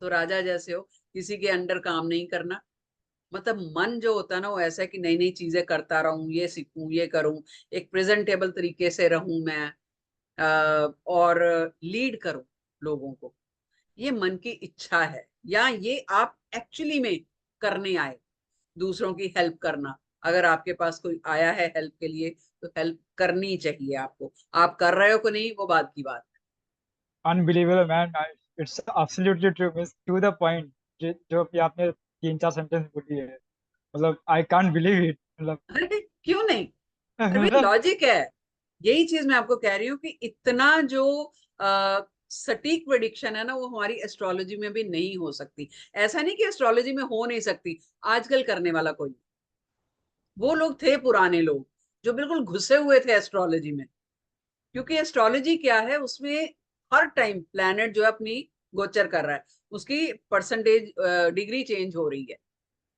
तो राजा जैसे हो, किसी के अंडर काम नहीं करना। मतलब मन जो होता है ना, वो ऐसा है कि नई नई चीजें करता रहूं, ये सीखूं, ये करूं, एक प्रेजेंटेबल तरीके से रहूं मैं, और लीड करूं लोगों को। ये मन की इच्छा है, या ये आप एक्चुअली में करने आए, दूसरों की हेल्प करना। अगर आपके पास कोई आया है हेल्प के लिए, तो हेल्प करनी चाहिए आपको। आप कर रहे हो कि नहीं, वो बात की बात unbelievable man, it's absolutely true, means to the point. जो भी आपने 3-4 सेंटेंस बोली है, मतलब आई कांट बिलीव इट। मतलब है। अरे क्यों नहीं? अरे मतलब लॉजिक है। यही चीज मैं आपको कह रही हूँ कि इतना जो सटीक प्रेडिक्शन है ना, वो हमारी एस्ट्रोलॉजी में भी नहीं हो सकती। ऐसा नहीं कि एस्ट्रोलॉजी में हो नहीं सकती, आजकल करने वाला कोई। वो लोग थे पुराने लोग जो बिल्कुल घुसे हुए थे एस्ट्रोलॉजी में। क्योंकि एस्ट्रोलॉजी क्या है, उसमें हर टाइम प्लैनेट जो है अपनी गोचर कर रहा है, उसकी परसेंटेज डिग्री चेंज हो रही है।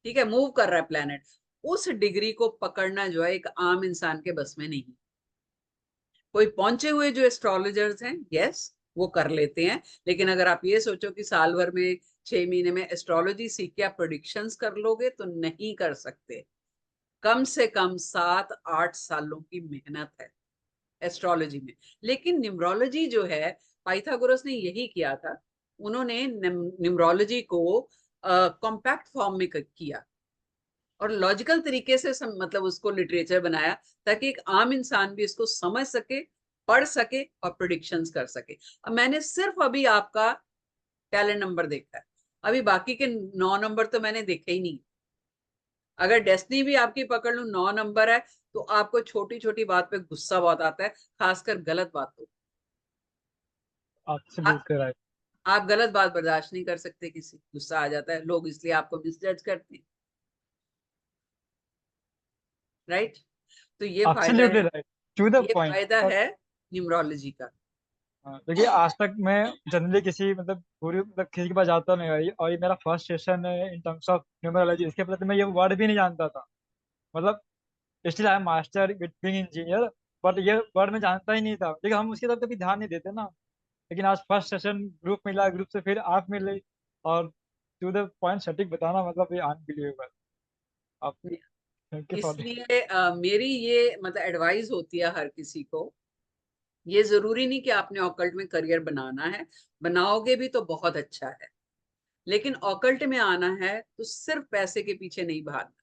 ठीक है, मूव कर रहा है प्लैनेट। उस डिग्री को पकड़ना जो है एक आम इंसान के बस में नहीं। कोई पहुंचे हुए जो एस्ट्रोलॉजर्स हैं, यस, वो कर लेते हैं। लेकिन अगर आप ये सोचो कि साल भर में 6 महीने में एस्ट्रोलॉजी सीख के आप प्रेडिक्शंस कर लोगे, तो नहीं कर सकते। कम से कम 7-8 सालों की मेहनत है एस्ट्रोलॉजी में। लेकिन न्यूमरोलॉजी जो है, पाइथागोरस ने यही किया था। उन्होंने न्यूमरोलॉजी को कॉम्पैक्ट फॉर्म में किया और लॉजिकल तरीके से मतलब उसको लिटरेचर बनाया, ताकि एक आम इंसान भी इसको समझ सके, पढ़ सके और प्रिडिक्शंस कर सके। अब मैंने सिर्फ अभी आपका टैलेंट नंबर देखा है, अभी बाकी के 9 नंबर तो मैंने देखे ही नहीं। अगर डेस्टिनी भी आपकी पकड़ लूं, 9 नंबर है, तो आपको छोटी छोटी बात पे गुस्सा बहुत आता है, खासकर गलत बातों। Absolutely right. आप गलत बात बर्दाश्त नहीं कर सकते, किसी गुस्सा आ जाता है, लोग इसलिए आपको मिसजज करते हैं। राइट? तो ये फायदा एब्सोल्युटली है, राइट, टू द ये पॉइंट। फायदा है न्यूमरोलॉजी का। देखिए आज तक मैं जनरली किसी मतलब पूरी मतलब किसी के पास जाता नहीं भाई, और ये मेरा फर्स्ट सेशन है इन टर्म्स ऑफ न्यूमरोलॉजी। इसके पहले तो मैं ये वर्ड भी नहीं जानता था। मतलब still I am master with being engineer, but ये वर्ड मैं जानता ही नहीं था, लेकिन हम उसकी तरफ कभी ध्यान नहीं देते ना। लेकिन आज फर्स्ट सेशन ग्रुप मिला, ग्रुप से फिर आप मिले, और टू द पॉइंट सटीक बताना, मतलब ये अनबिलीवेबल। आप थैंक यू फॉर। इसलिए मेरी ये मतलब एडवाइस होती है हर किसी को। ये जरूरी नहीं कि आपने ऑकल्ट में करियर बनाना है, बनाओगे भी तो बहुत अच्छा है। लेकिन ऑकल्ट में आना है तो सिर्फ पैसे के पीछे नहीं भागना।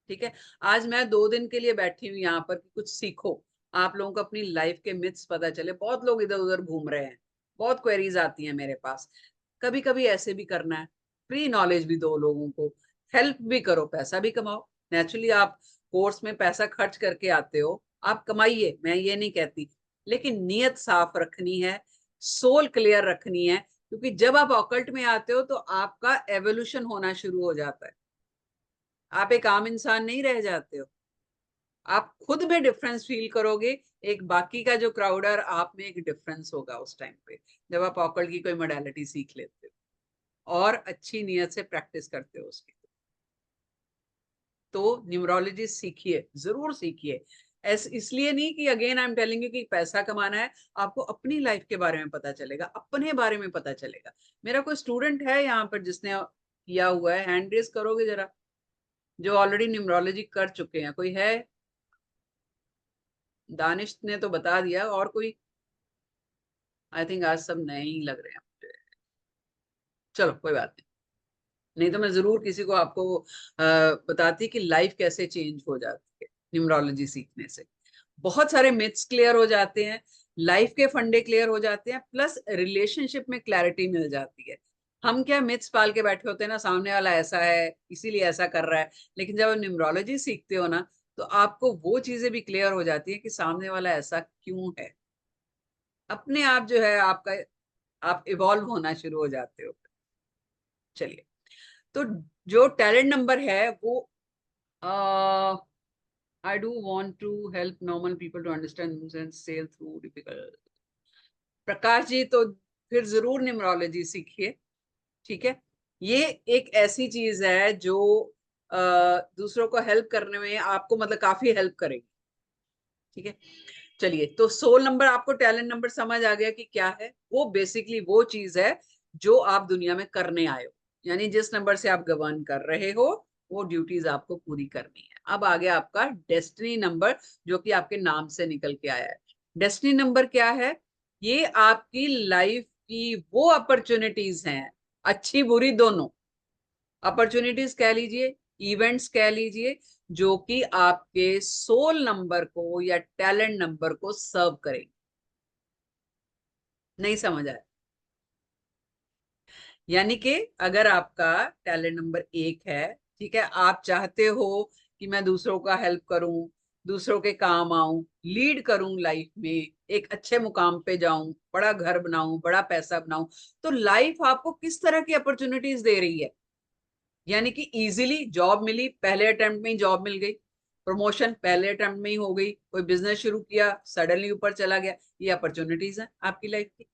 ठीक है, आज मैं 2 दिन के लिए बैठी हूँ यहाँ पर कि कुछ सीखो, आप लोगों को अपनी लाइफ के मिथ्स पता चले। बहुत लोग इधर उधर घूम रहे हैं, बहुत क्वेरीज आती हैं मेरे पास। कभी कभी ऐसे भी करना है, फ्री नॉलेज भी दो लोगों को, हेल्प भी करो, पैसा भी कमाओ। नेचुरली आप कोर्स में पैसा खर्च करके आते हो, आप कमाइए, मैं ये नहीं कहती, लेकिन नीयत साफ रखनी है, सोल क्लियर रखनी है, क्योंकि जब आप ऑकल्ट में आते हो तो आपका एवोल्यूशन होना शुरू हो जाता है। आप एक आम इंसान नहीं रह जाते हो, आप खुद में डिफरेंस फील करोगे, एक बाकी का जो क्राउड है आप में एक डिफरेंस होगा उस टाइम पे, जब आप ऑकल्ट की कोई मॉडलिटी सीख लेते हो और अच्छी नीयत से प्रैक्टिस करते हो उसकी। तो न्यूमरोलॉजी सीखिए, जरूर सीखिए। इसलिए नहीं कि again I am telling you कि पैसा कमाना है, आपको अपनी लाइफ के बारे में पता चलेगा, अपने बारे में पता चलेगा। मेरा कोई स्टूडेंट है यहाँ पर जिसने किया हुआ है, हैंड रेज करोगे जरा, जो ऑलरेडी न्यूमरोलॉजी कर चुके हैं? कोई है? दानिश ने तो बता दिया, और कोई? आई थिंक आज सब नए ही लग रहे हैं मुझे। चलो कोई बात नहीं तो मैं जरूर किसी को आपको बताती कि लाइफ कैसे चेंज हो जाती है न्यूमरोलॉजी सीखने से। बहुत सारे मिथ्स क्लियर हो जाते हैं, लाइफ के फंडे क्लियर हो जाते हैं, प्लस रिलेशनशिप में क्लैरिटी मिल जाती है। हम क्या मिथ्स पाल के बैठे होते हैं ना, सामने वाला ऐसा है इसीलिए ऐसा कर रहा है, लेकिन जब न्यूमरोलॉजी सीखते हो ना तो आपको वो चीजें भी क्लियर हो जाती है कि सामने वाला ऐसा क्यों है। अपने आप जो है आपका, आप इवॉल्व होना शुरू हो जाते हो। चलिए, तो जो टैलेंट नंबर है वो I do want to help normal people to understand and sail through difficult. Prakash ji, तो फिर जरूर न्यूमरोलॉजी सीखिए, ठीक है? ये एक ऐसी चीज है जो दूसरों को हेल्प करने में आपको मतलब काफी हेल्प करेगी, ठीक है? चलिए, तो सोल नंबर आपको टैलेंट नंबर समझ आ गया कि क्या है। वो बेसिकली वो चीज है जो आप दुनिया में करने आए हो, यानी जिस नंबर से आप गवर्न कर रहे हो वो ड्यूटीज आपको पूरी करनी है। अब आ गया आपका डेस्टिनी नंबर, जो कि आपके नाम से निकल के आया है। डेस्टिनी नंबर क्या है? ये आपकी लाइफ की वो अपॉर्चुनिटीज हैं, अच्छी बुरी दोनों। अपॉर्चुनिटीज कह लीजिए, इवेंट्स कह लीजिए, जो कि आपके सोल नंबर को या टैलेंट नंबर को सर्व करेंगे। नहीं समझ आया? यानी कि अगर आपका टैलेंट नंबर 1 है, ठीक है, आप चाहते हो कि मैं दूसरों का हेल्प करूं, दूसरों के काम आऊं, लीड करूं लाइफ में, एक अच्छे मुकाम पे जाऊं, बड़ा घर बनाऊं, बड़ा पैसा बनाऊं, तो लाइफ आपको किस तरह की अपॉर्चुनिटीज दे रही है? यानी कि इजीली जॉब मिली, पहले अटेम्प्ट में ही जॉब मिल गई, प्रमोशन पहले अटेम्प्ट में ही हो गई, कोई बिजनेस शुरू किया सडनली ऊपर चला गया, ये अपॉर्चुनिटीज है आपकी लाइफ की।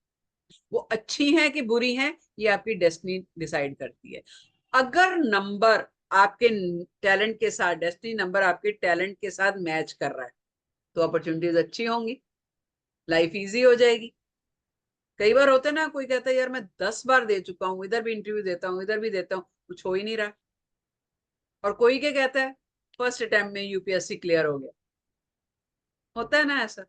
वो अच्छी हैं कि बुरी हैं, ये आपकी डेस्टिनी डिसाइड करती है। अगर नंबर आपके टैलेंट के साथ, डेस्टिनी नंबर आपके टैलेंट के साथ मैच कर रहा है, तो अपॉर्चुनिटीज अच्छी होंगी, लाइफ इजी हो जाएगी। कई बार होता है ना, कोई कहता है यार मैं 10 बार दे चुका हूँ, इधर भी इंटरव्यू देता हूँ, इधर भी देता हूँ, कुछ हो ही नहीं रहा। और कोई क्या कहता है फर्स्ट अटेम्प्ट में यूपीएससी क्लियर हो गया। होता है ना ऐसा।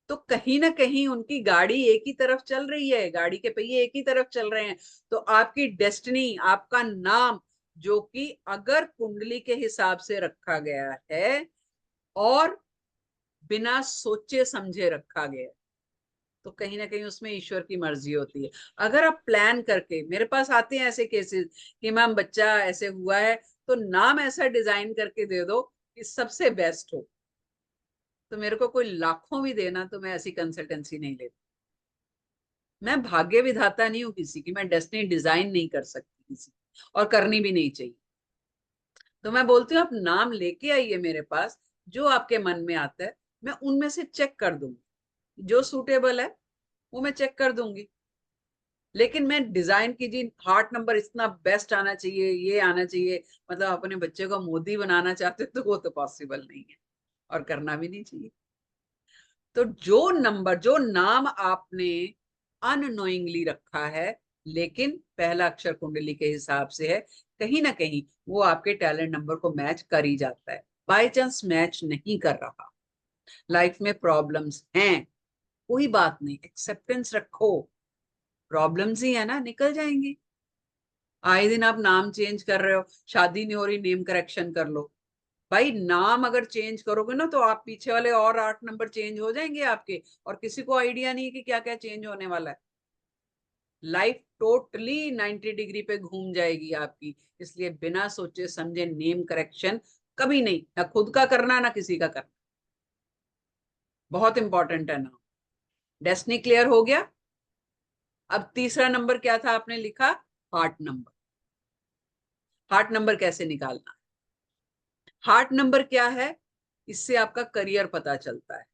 तो कहीं ना कहीं उनकी गाड़ी एक ही तरफ चल रही है, गाड़ी के पहिए एक ही तरफ चल रहे हैं। तो आपकी डेस्टिनी, आपका नाम, जो कि अगर कुंडली के हिसाब से रखा गया है और बिना सोचे समझे रखा गया है, तो कहीं ना कहीं उसमें ईश्वर की मर्जी होती है। अगर आप प्लान करके, मेरे पास आते हैं ऐसे केसेस कि मैम बच्चा ऐसे हुआ है, तो नाम ऐसा डिजाइन करके दे दो कि सबसे बेस्ट हो। तो मेरे को कोई लाखों भी देना, तो मैं ऐसी कंसल्टेंसी नहीं लेती। मैं भाग्य विधाता नहीं हूं किसी की, मैं डेस्टिनी डिजाइन नहीं कर सकती किसी की, और करनी भी नहीं चाहिए। तो मैं बोलती हूँ आप नाम लेके आइए मेरे पास, जो आपके मन में आता है मैं उनमें से चेक कर दूंगी, जो सूटेबल है वो मैं चेक कर दूंगी। लेकिन मैं डिजाइन कीजिए हार्ट नंबर इतना बेस्ट आना चाहिए, ये आना चाहिए, मतलब अपने बच्चे को मोदी बनाना चाहते हो, तो वो तो पॉसिबल नहीं है और करना भी नहीं चाहिए। तो जो नंबर, जो नाम आपने अननोइंगली रखा है, लेकिन पहला अक्षर कुंडली के हिसाब से है, कहीं ना कहीं वो आपके टैलेंट नंबर को मैच कर ही जाता है। बाय चांस मैच नहीं कर रहा, लाइफ में प्रॉब्लम्स हैं, कोई बात नहीं, एक्सेप्टेंस रखो, प्रॉब्लम्स ही है ना, निकल जाएंगी। आए दिन आप नाम चेंज कर रहे हो, शादी नहीं हो रही, नेम करेक्शन कर लो। भाई नाम अगर चेंज करोगे ना, तो आप पीछे वाले और 8 नंबर चेंज हो जाएंगे आपके, और किसी को आइडिया नहीं है कि क्या क्या चेंज होने वाला है। लाइफ टोटली 90 डिग्री पे घूम जाएगी आपकी। इसलिए बिना सोचे समझे नेम करेक्शन कभी नहीं, ना खुद का करना ना किसी का करना। बहुत इंपॉर्टेंट है नाम। डेस्टिनी क्लियर हो गया। अब तीसरा नंबर क्या था आपने लिखा? Heart number. हार्ट नंबर कैसे निकालना? हार्ट नंबर क्या है? इससे आपका करियर पता चलता है,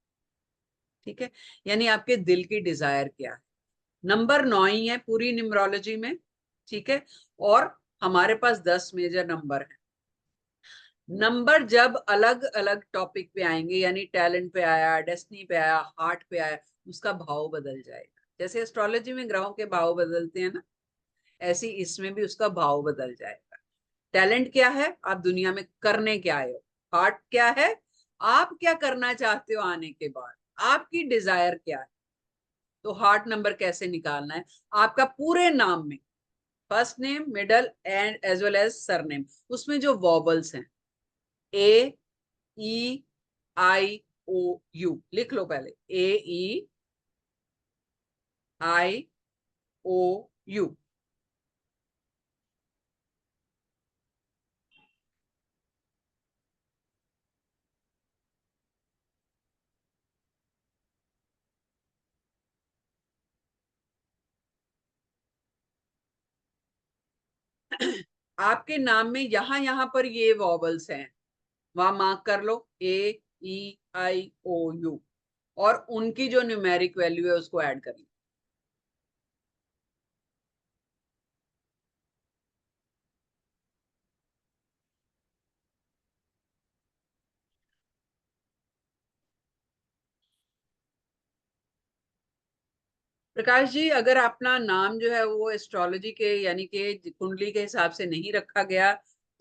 ठीक है, यानी आपके दिल की डिजायर क्या है। नंबर 9 ही है पूरी न्यूमरोलॉजी में, ठीक है, और हमारे पास 10 मेजर नंबर है। नंबर जब अलग अलग टॉपिक पे आएंगे, यानी टैलेंट पे आया, डेस्टिनी पे आया, हार्ट पे आया, उसका भाव बदल जाएगा। जैसे एस्ट्रोलॉजी में ग्रहों के भाव बदलते हैं ना, ऐसे इसमें भी उसका भाव बदल जाएगा। टैलेंट क्या है? आप दुनिया में करने क्या आए हो। हार्ट क्या है? आप क्या करना चाहते हो आने के बाद, आपकी डिजायर क्या है। तो हार्ट नंबर कैसे निकालना है? आपका पूरे नाम में first name, middle and as well as surname, उसमें जो वॉबल्स हैं, ए ई आई ओ यू, लिख लो पहले, ए ई आई ओ यू। आपके नाम में यहां यहां पर ये वॉबल्स हैं, वहां मार्क कर लो, ए ई आई ओ यू, और उनकी जो न्यूमेरिक वैल्यू है उसको ऐड कर लो। प्रकाश जी, अगर अपना नाम जो है वो एस्ट्रोलॉजी के यानी कि कुंडली के हिसाब से नहीं रखा गया,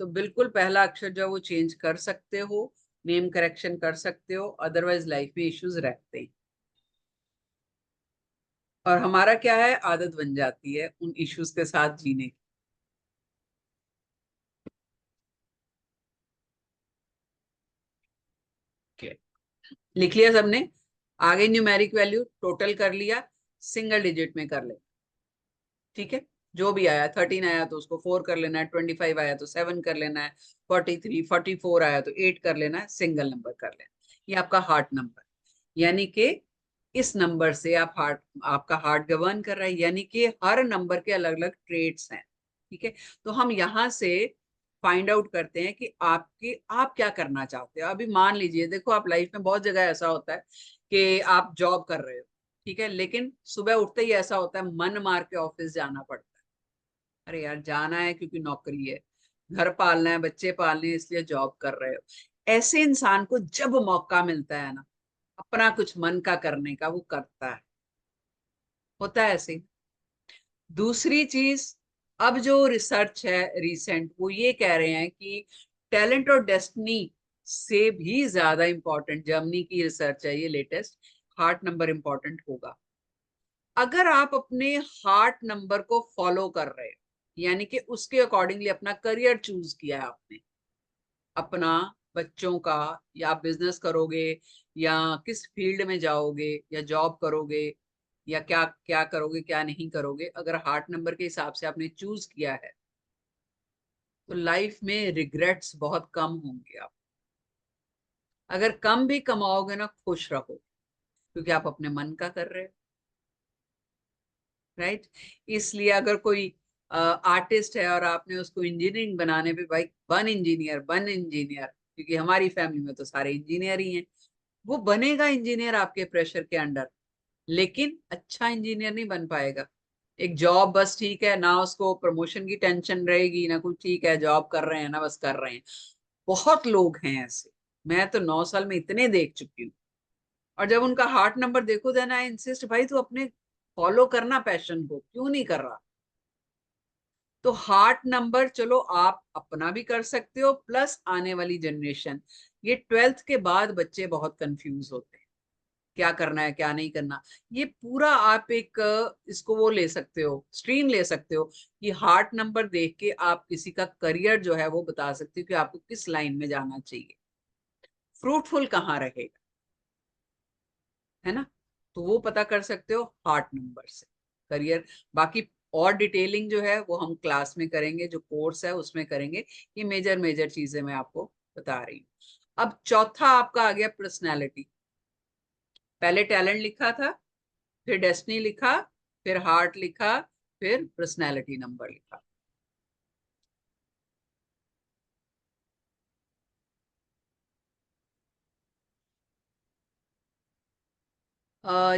तो बिल्कुल पहला अक्षर जो है वो चेंज कर सकते हो, नेम करेक्शन कर सकते हो, अदरवाइज लाइफ में इश्यूज रहते हैं। और हमारा क्या है, आदत बन जाती है उन इश्यूज के साथ जीने की। लिख लिया सबने? आगे न्यूमेरिक वैल्यू टोटल कर लिया, सिंगल डिजिट में कर ले, ठीक है। जो भी आया, 13 आया तो उसको 4 कर लेना है, 25 आया तो 7 कर लेना है, 43 44 आया तो 8 कर लेना है, सिंगल नंबर कर लेना। ये आपका हार्ट नंबर, यानी कि इस नंबर से आप हार्ट, आपका हार्ट गवर्न कर रहा है, यानी कि हर नंबर के अलग अलग ट्रेड्स हैं, ठीक है। तो हम यहाँ से फाइंड आउट करते हैं कि आप क्या करना चाहते हो। अभी मान लीजिए, देखो आप लाइफ में बहुत जगह ऐसा होता है कि आप जॉब कर रहे हो, ठीक है, लेकिन सुबह उठते ही ऐसा होता है मन मार के ऑफिस जाना पड़ता है। अरे यार जाना है क्योंकि नौकरी है, घर पालना है, बच्चे पालने हैं, इसलिए जॉब कर रहे हो। ऐसे इंसान को जब मौका मिलता है ना अपना कुछ मन का करने का, वो करता है, होता है ऐसे। दूसरी चीज, अब जो रिसर्च है रिसेंट, वो ये कह रहे हैं कि टैलेंट और डेस्टिनी से भी ज्यादा इंपॉर्टेंट, जर्मनी की रिसर्च है ये लेटेस्ट, हार्ट नंबर इंपॉर्टेंट होगा। अगर आप अपने हार्ट नंबर को फॉलो कर रहे हो, यानी कि उसके अकॉर्डिंगली अपना करियर चूज किया है आपने, अपना बच्चों का, या आप बिजनेस करोगे, या किस फील्ड में जाओगे, या जॉब करोगे, या क्या क्या करोगे क्या नहीं करोगे, अगर हार्ट नंबर के हिसाब से आपने चूज किया है तो लाइफ में रिग्रेट्स बहुत कम होंगे। आप अगर कम भी कमाओगे ना, खुश रहो, क्योंकि आप अपने मन का कर रहे हो, राइट। इसलिए अगर कोई आर्टिस्ट है और आपने उसको इंजीनियरिंग बनाने पे, भाई बन इंजीनियर बन इंजीनियर, क्योंकि हमारी फैमिली में तो सारे इंजीनियर ही हैं, वो बनेगा इंजीनियर आपके प्रेशर के अंडर, लेकिन अच्छा इंजीनियर नहीं बन पाएगा। एक जॉब बस ठीक है ना, उसको प्रमोशन की टेंशन रहेगी ना कुछ, ठीक है जॉब कर रहे हैं ना, बस कर रहे हैं। बहुत लोग हैं ऐसे, मैं तो 9 साल में इतने देख चुकी हूँ। और जब उनका हार्ट नंबर देखो, देन आई इंसिस्ट, भाई तू अपने फॉलो करना पैशन को, क्यों नहीं कर रहा। तो हार्ट नंबर चलो आप अपना भी कर सकते हो, प्लस आने वाली जनरेशन, ये 12th के बाद बच्चे बहुत कंफ्यूज होते हैं, क्या करना है क्या नहीं करना। ये पूरा आप एक इसको वो ले सकते हो, स्ट्रीम ले सकते हो, कि हार्ट नंबर देख के आप किसी का करियर जो है वो बता सकते हो कि आपको किस लाइन में जाना चाहिए, फ्रूटफुल कहाँ रहेगा, है ना। तो वो पता कर सकते हो हार्ट नंबर से करियर। बाकी और डिटेलिंग जो है वो हम क्लास में करेंगे, जो कोर्स है उसमें करेंगे। ये मेजर मेजर चीजें मैं आपको बता रही हूँ। अब चौथा आपका आ गया पर्सनैलिटी। पहले टैलेंट लिखा था, फिर डेस्टिनी लिखा, फिर हार्ट लिखा, फिर पर्सनैलिटी नंबर लिखा।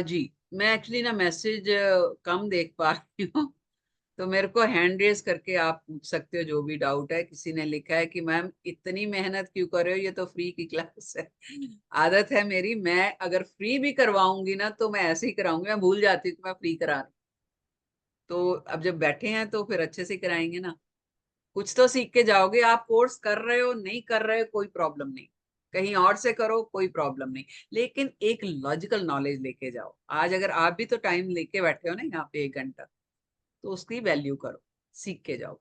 जी, मैं एक्चुअली ना मैसेज कम देख पा रही हूँ, तो मेरे को हैंड रेज करके आप पूछ सकते हो जो भी डाउट है। किसी ने लिखा है कि मैम इतनी मेहनत क्यों कर रहे हो, ये तो फ्री की क्लास है। आदत है मेरी, मैं अगर फ्री भी करवाऊंगी ना तो मैं ऐसे ही कराऊंगी, मैं भूल जाती हूँ कि मैं फ्री करा रही हूँ। तो अब जब बैठे हैं तो फिर अच्छे से कराएंगे ना। कुछ तो सीख के जाओगे। आप कोर्स कर रहे हो नहीं कर रहे हो कोई प्रॉब्लम नहीं, कहीं और से करो कोई प्रॉब्लम नहीं, लेकिन एक लॉजिकल नॉलेज लेके जाओ। आज अगर आप भी तो टाइम लेके बैठे हो ना यहाँ पे 1 घंटा, तो उसकी वैल्यू करो, सीख के जाओ।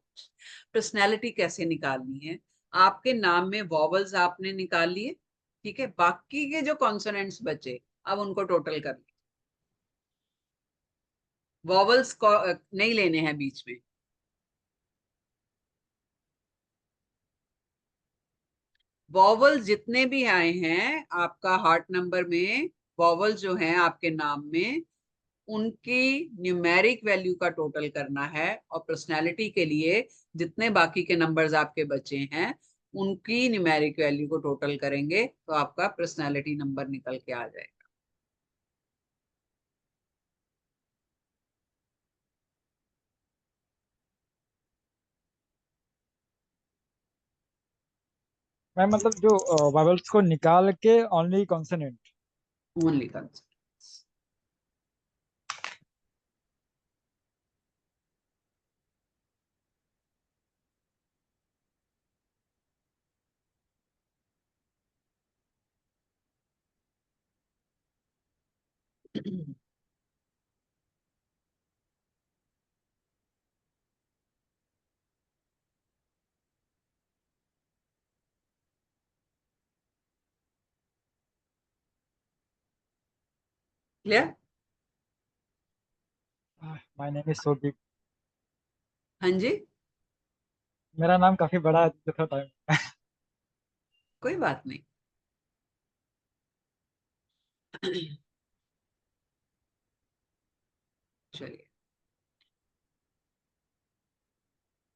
पर्सनैलिटी कैसे निकालनी है, आपके नाम में वॉवल्स आपने निकाल लिए, ठीक है, बाकी के जो कॉन्सोनेंट्स बचे अब उनको टोटल कर लीजिए। वॉवल्स को नहीं लेने हैं बीच में। वॉवल्स जितने भी आए हैं आपका हार्ट नंबर में, वॉवल्स जो हैं आपके नाम में, उनकी न्यूमेरिक वैल्यू का टोटल करना है। और पर्सनैलिटी के लिए जितने बाकी के नंबर्स आपके बचे हैं उनकी न्यूमेरिक वैल्यू को टोटल करेंगे तो आपका पर्सनैलिटी नंबर निकल के आ जाएगा। मैं मतलब जो वावल्स को निकाल के only consonant. Only concept. Clear? My name is so big. हाँ जी, मेरा नाम काफी बड़ा है तो थोड़ा टाइम। कोई बात नहीं। चलिए,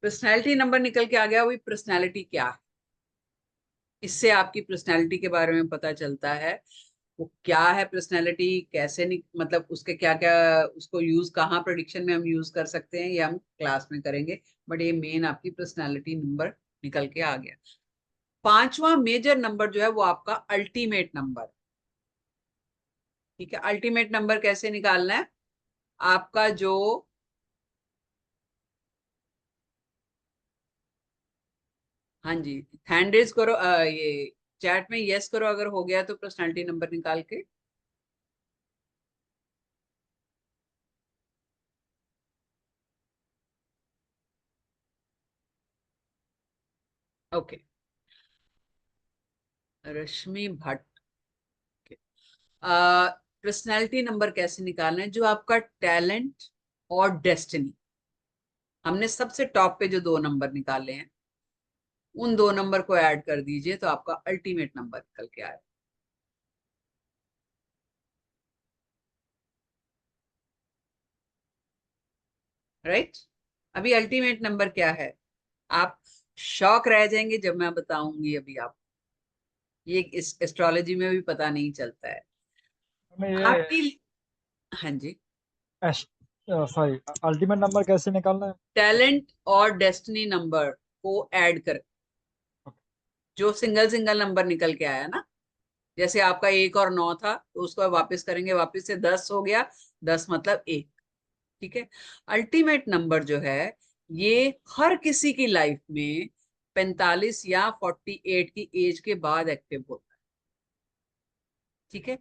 पर्सनैलिटी नंबर निकल के आ गया। वही पर्सनैलिटी क्या है, इससे आपकी पर्सनैलिटी के बारे में पता चलता है। वो क्या है पर्सनैलिटी, कैसे मतलब उसके क्या क्या, उसको यूज कहाँ प्रेडिक्शन में हम यूज कर सकते हैं, ये हम क्लास में करेंगे। बट ये मेन आपकी पर्सनैलिटी नंबर निकल के आ गया। पांचवा मेजर नंबर जो है वो आपका अल्टीमेट नंबर। ठीक है, अल्टीमेट नंबर कैसे निकालना है, आपका जो हाँ जी, हैंड रेज करो, ये चैट में यस करो अगर हो गया तो पर्सनैलिटी नंबर निकाल के। ओके, रश्मि भट्ट। पर्सनैलिटी नंबर कैसे निकालना है, जो आपका टैलेंट और डेस्टिनी, हमने सबसे टॉप पे जो 2 नंबर निकाले हैं उन 2 नंबर को ऐड कर दीजिए तो आपका अल्टीमेट नंबर निकल के आए। राइट? अभी अल्टीमेट नंबर क्या है, आप शॉक रह जाएंगे जब मैं बताऊंगी। अभी आप ये इस एस्ट्रोलॉजी में भी पता नहीं चलता है मैं ये आपकी। हाँ जी, सॉरी, अल्टीमेट नंबर कैसे निकालना है? टैलेंट और डेस्टिनी नंबर को ऐड कर, जो सिंगल सिंगल नंबर निकल के आया ना, जैसे आपका 1 और 9 था तो उसको वापस करेंगे, वापस से 10 हो गया, 10 मतलब 1। ठीक है, अल्टीमेट नंबर जो है ये हर किसी की लाइफ में 45 या 48 की एज के बाद एक्टिव होता है। ठीक है,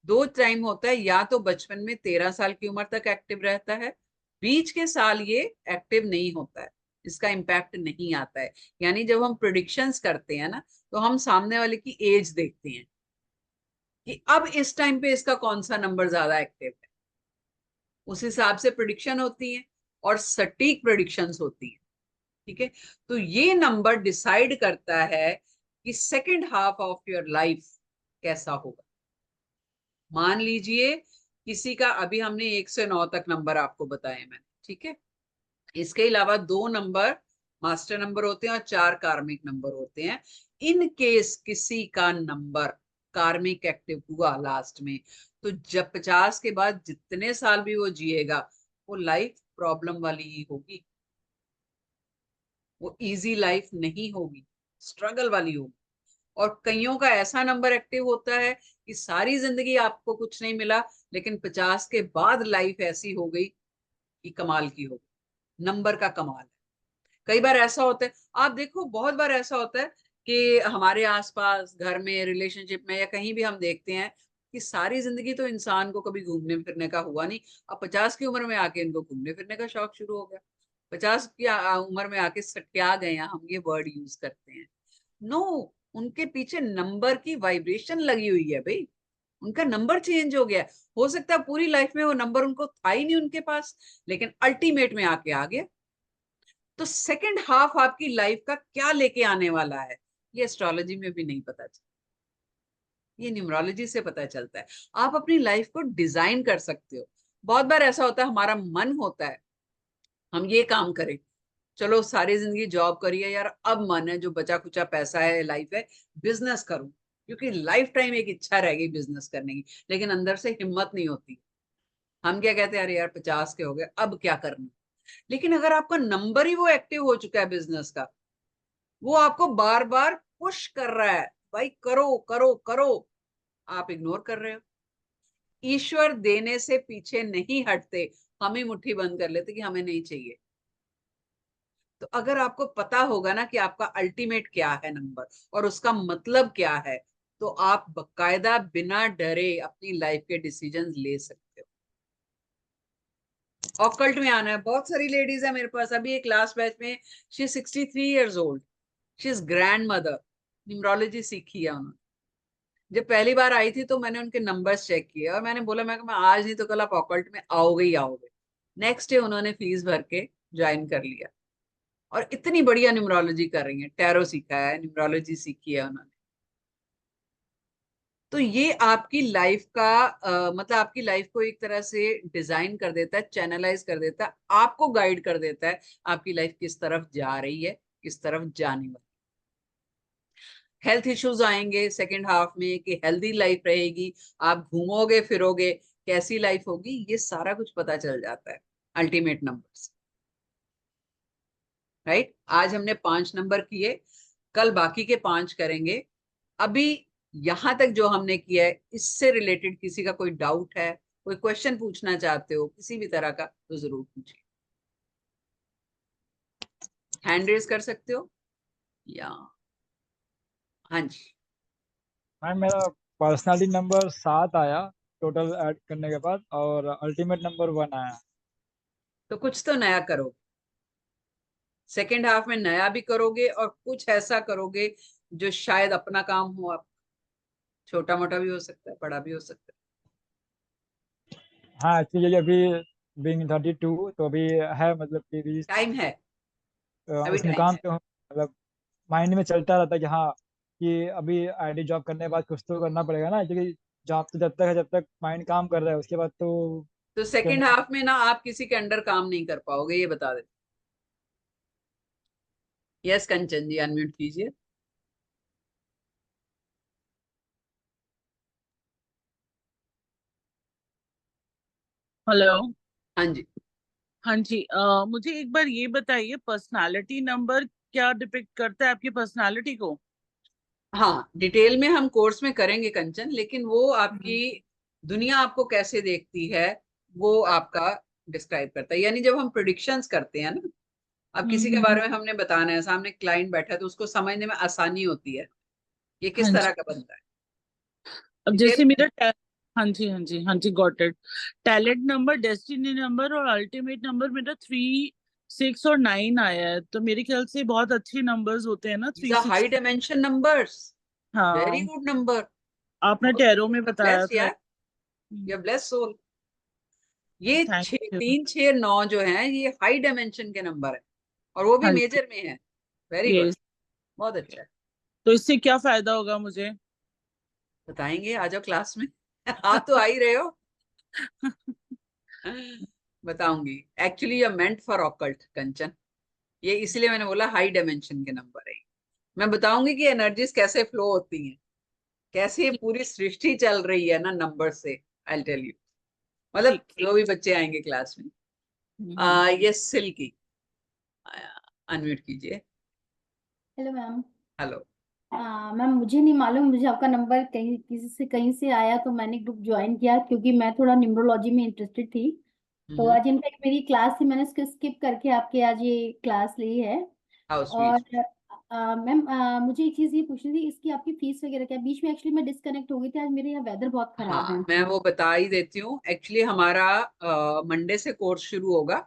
2 टाइम होता है, या तो बचपन में 13 साल की उम्र तक एक्टिव रहता है, बीच के साल ये एक्टिव नहीं होता है, इसका इम्पैक्ट नहीं आता है। यानी जब हम प्रिडिक्शंस करते हैं ना तो हम सामने वाले की एज देखते हैं कि अब इस टाइम पे इसका कौन सा नंबर ज्यादा एक्टिव है, उस हिसाब से प्रिडिक्शन होती है और सटीक प्रिडिक्शंस होती है। ठीक है, तो ये नंबर डिसाइड करता है कि second half of your life कैसा होगा। मान लीजिए किसी का, अभी हमने 1 से 9 तक नंबर आपको बताए मैंने, ठीक है। इसके अलावा 2 नंबर मास्टर नंबर होते हैं और 4 कार्मिक नंबर होते हैं। इन केस किसी का नंबर कार्मिक एक्टिव हुआ लास्ट में, तो जब 50 के बाद जितने साल भी वो जिएगा वो लाइफ प्रॉब्लम वाली ही होगी, वो इजी लाइफ नहीं होगी, स्ट्रगल वाली होगी। और कईयों का ऐसा नंबर एक्टिव होता है कि सारी जिंदगी आपको कुछ नहीं मिला, लेकिन 50 के बाद लाइफ ऐसी हो गई कि कमाल की हो गई। नंबर का कमाल है। कई बार ऐसा होता है, आप देखो बहुत बार ऐसा होता है कि हमारे आसपास घर में, रिलेशनशिप में या कहीं भी हम देखते हैं कि सारी जिंदगी तो इंसान को कभी घूमने फिरने का हुआ नहीं, अब 50 की उम्र में आके इनको घूमने फिरने का शौक शुरू हो गया। 50 की उम्र में आके सट्या गए हैं, हम ये वर्ड यूज करते हैं। नो, उनके पीछे नंबर की वाइब्रेशन लगी हुई है भाई, उनका नंबर चेंज हो गया। हो सकता है पूरी लाइफ में वो नंबर उनको था ही नहीं उनके पास, लेकिन अल्टीमेट में आके आ गया। तो सेकंड हाफ आपकी लाइफ का क्या लेके आने वाला है, ये एस्ट्रोलॉजी में भी नहीं पता चलता, ये न्यूमरोलॉजी से पता चलता है। आप अपनी लाइफ को डिजाइन कर सकते हो। बहुत बार ऐसा होता है, हमारा मन होता है हम ये काम करें, चलो सारी जिंदगी जॉब करिए यार, अब मन है जो बचा कुचा पैसा है, लाइफ है, बिजनेस करूं, क्योंकि लाइफ टाइम एक इच्छा रह गई बिजनेस करने की, लेकिन अंदर से हिम्मत नहीं होती। हम क्या कहते हैं, अरे यार 50 के हो गए, अब क्या करना। लेकिन अगर आपका नंबर ही वो एक्टिव हो चुका है बिजनेस का, वो आपको बार बार पुश कर रहा है, भाई करो करो करो, आप इग्नोर कर रहे हो। ईश्वर देने से पीछे नहीं हटते, हम ही मुट्ठी बंद कर लेते कि हमें नहीं चाहिए। तो अगर आपको पता होगा ना कि आपका अल्टीमेट क्या है नंबर और उसका मतलब क्या है, तो आप बकायदा बिना डरे अपनी लाइफ के डिसीजंस ले सकते हो। ऑकल्ट में आना है, बहुत सारी लेडीज है मेरे पास, अभी एक लास्ट बैच में, she 63 years old, she is grand mother, numerology सीखी है उन्होंने। जब पहली बार आई थी तो मैंने उनके नंबर्स चेक किए और मैंने बोला, मैं आज नहीं तो कल आप ऑकल्ट में आओगे ही आओगे। नेक्स्ट डे उन्होंने फीस भर के ज्वाइन कर लिया और इतनी बढ़िया न्यूमरोलॉजी कर रही है, टैरो सीखा है, न्यूमरोलॉजी सीखी है उन्होंने। तो ये आपकी लाइफ का मतलब आपकी लाइफ को एक तरह से डिजाइन कर देता है, चैनलाइज कर देता है, आपको गाइड कर देता है आपकी लाइफ किस तरफ जा रही है, किस तरफ जाने वाली। हेल्थ इश्यूज आएंगे सेकेंड हाफ में कि हेल्दी लाइफ रहेगी, आप घूमोगे फिरोगे, कैसी लाइफ होगी, ये सारा कुछ पता चल जाता है अल्टीमेट नंबर्स। राइट, आज हमने 5 नंबर किए, कल बाकी के 5 करेंगे। अभी यहां तक जो हमने किया है, इससे रिलेटेड किसी का कोई डाउट है, कोई क्वेश्चन पूछना चाहते हो किसी भी तरह का, तो जरूर पूछिए। हैंड रेज कर सकते हो या हाँ जी। मैम मेरा पर्सनालिटी नंबर 7 आया टोटल ऐड करने के बाद, और अल्टीमेट नंबर 1 आया। तो कुछ तो नया करोगे, सेकेंड हाफ में नया भी करोगे और कुछ ऐसा करोगे जो शायद अपना काम हो, आप छोटा मोटा भी हो सकता है, बड़ा भी हो सकता हाँ एक्चुअली अभी बीइंग 32 तो अभी है, मतलब कि भी है। टाइम है, अभी इस टाइम मुकाम है। पे हूँ, मतलब माइंड में चलता रहता है कि हाँ, कि अभी आईटी जॉब करने के बाद कुछ तो करना पड़ेगा ना, क्योंकि जॉब तो जब तक है, जब तक माइंड काम कर रहा है, उसके बाद तो तो सेकेंड करना। हाफ में ना आप किसी के अंडर काम नहीं कर पाओगे, ये बता दे। यस कंचन जी, अनम्यूट कीजिए। हेलो। हाँ जी। हाँ जी, मुझे एक बार ये बताइए, पर्सनालिटी नंबर क्या डिपिक्ट करता है आपकी पर्सनालिटी को? हाँ, डिटेल में हम कोर्स में करेंगे कंचन, लेकिन वो आपकी दुनिया आपको कैसे देखती है वो आपका डिस्क्राइब करता है। यानी जब हम प्रिडिक्शंस करते हैं ना, अब किसी के बारे में हमने बताना है, सामने क्लाइंट बैठा है, तो उसको समझने में आसानी होती है ये हाँ किस तरह जी। का बंदा है। अब डिटेल जैसे में मेरा हाँ जी हाँ जी हाँ जी, got it. Talent number, destiny number और अल्टीमेट नंबर मेरा 3, 6 और 9 आया है, तो मेरे ख्याल से बहुत अच्छे नंबर्स होते हैं ना, these 3, are 6। High dimension numbers, very हाँ, गुड नंबर। आपने बहुत टैरो में बताया ब्लेस्ड था। यार, यू आर ब्लेस्ड सोल। ये थैंक यू। 3, 6, 9 जो है ये हाई डायमेंशन के नंबर है और वो भी हाँ जी। मेजर में है। Very good, yes. बहुत अच्छा है। तो इससे क्या फायदा होगा मुझे? बताएंगे, आ जाओ क्लास में। आप तो आ ही रहे हो। बताऊंगी। एक्चुअली ये मेंट फॉर ऑकल्ट, कंचन। ये इसलिए मैंने बोला हाई डायमेंशन के नंबर है। मैं बताऊंगी कि एनर्जीज कैसे फ्लो होती हैं, कैसे ये पूरी सृष्टि चल रही है ना नंबर से। आई टेल यू, मतलब ठीक है। जो भी बच्चे आएंगे क्लास में। ये सिल्की, अनम्यूट कीजिए। Hello ma'am. हेलो। मैम मुझे नहीं मालूम, मुझे आपका नंबर कहीं से आया तो मैंने ग्रुप ज्वाइन किया क्योंकि मैं थोड़ा न्यूमरोलॉजी में इंटरेस्टेड थी। तो आज इनफैक्ट मेरी क्लास थी, मैंने उसको स्किप करके आपके आज ये क्लास ली है। हाउ और स्वीट। मैम मुझे एक चीज़ ये पूछनी थी, इसकी आपकी फीस वगैरह क्या? बीच में एक्चुअली मैं डिस्कनेक्ट हो गई थी, आज मेरे यहाँ वेदर बहुत खराब है। हाँ, मैं वो बता ही देती हूँ। एक्चुअली हमारा मंडे से कोर्स शुरू होगा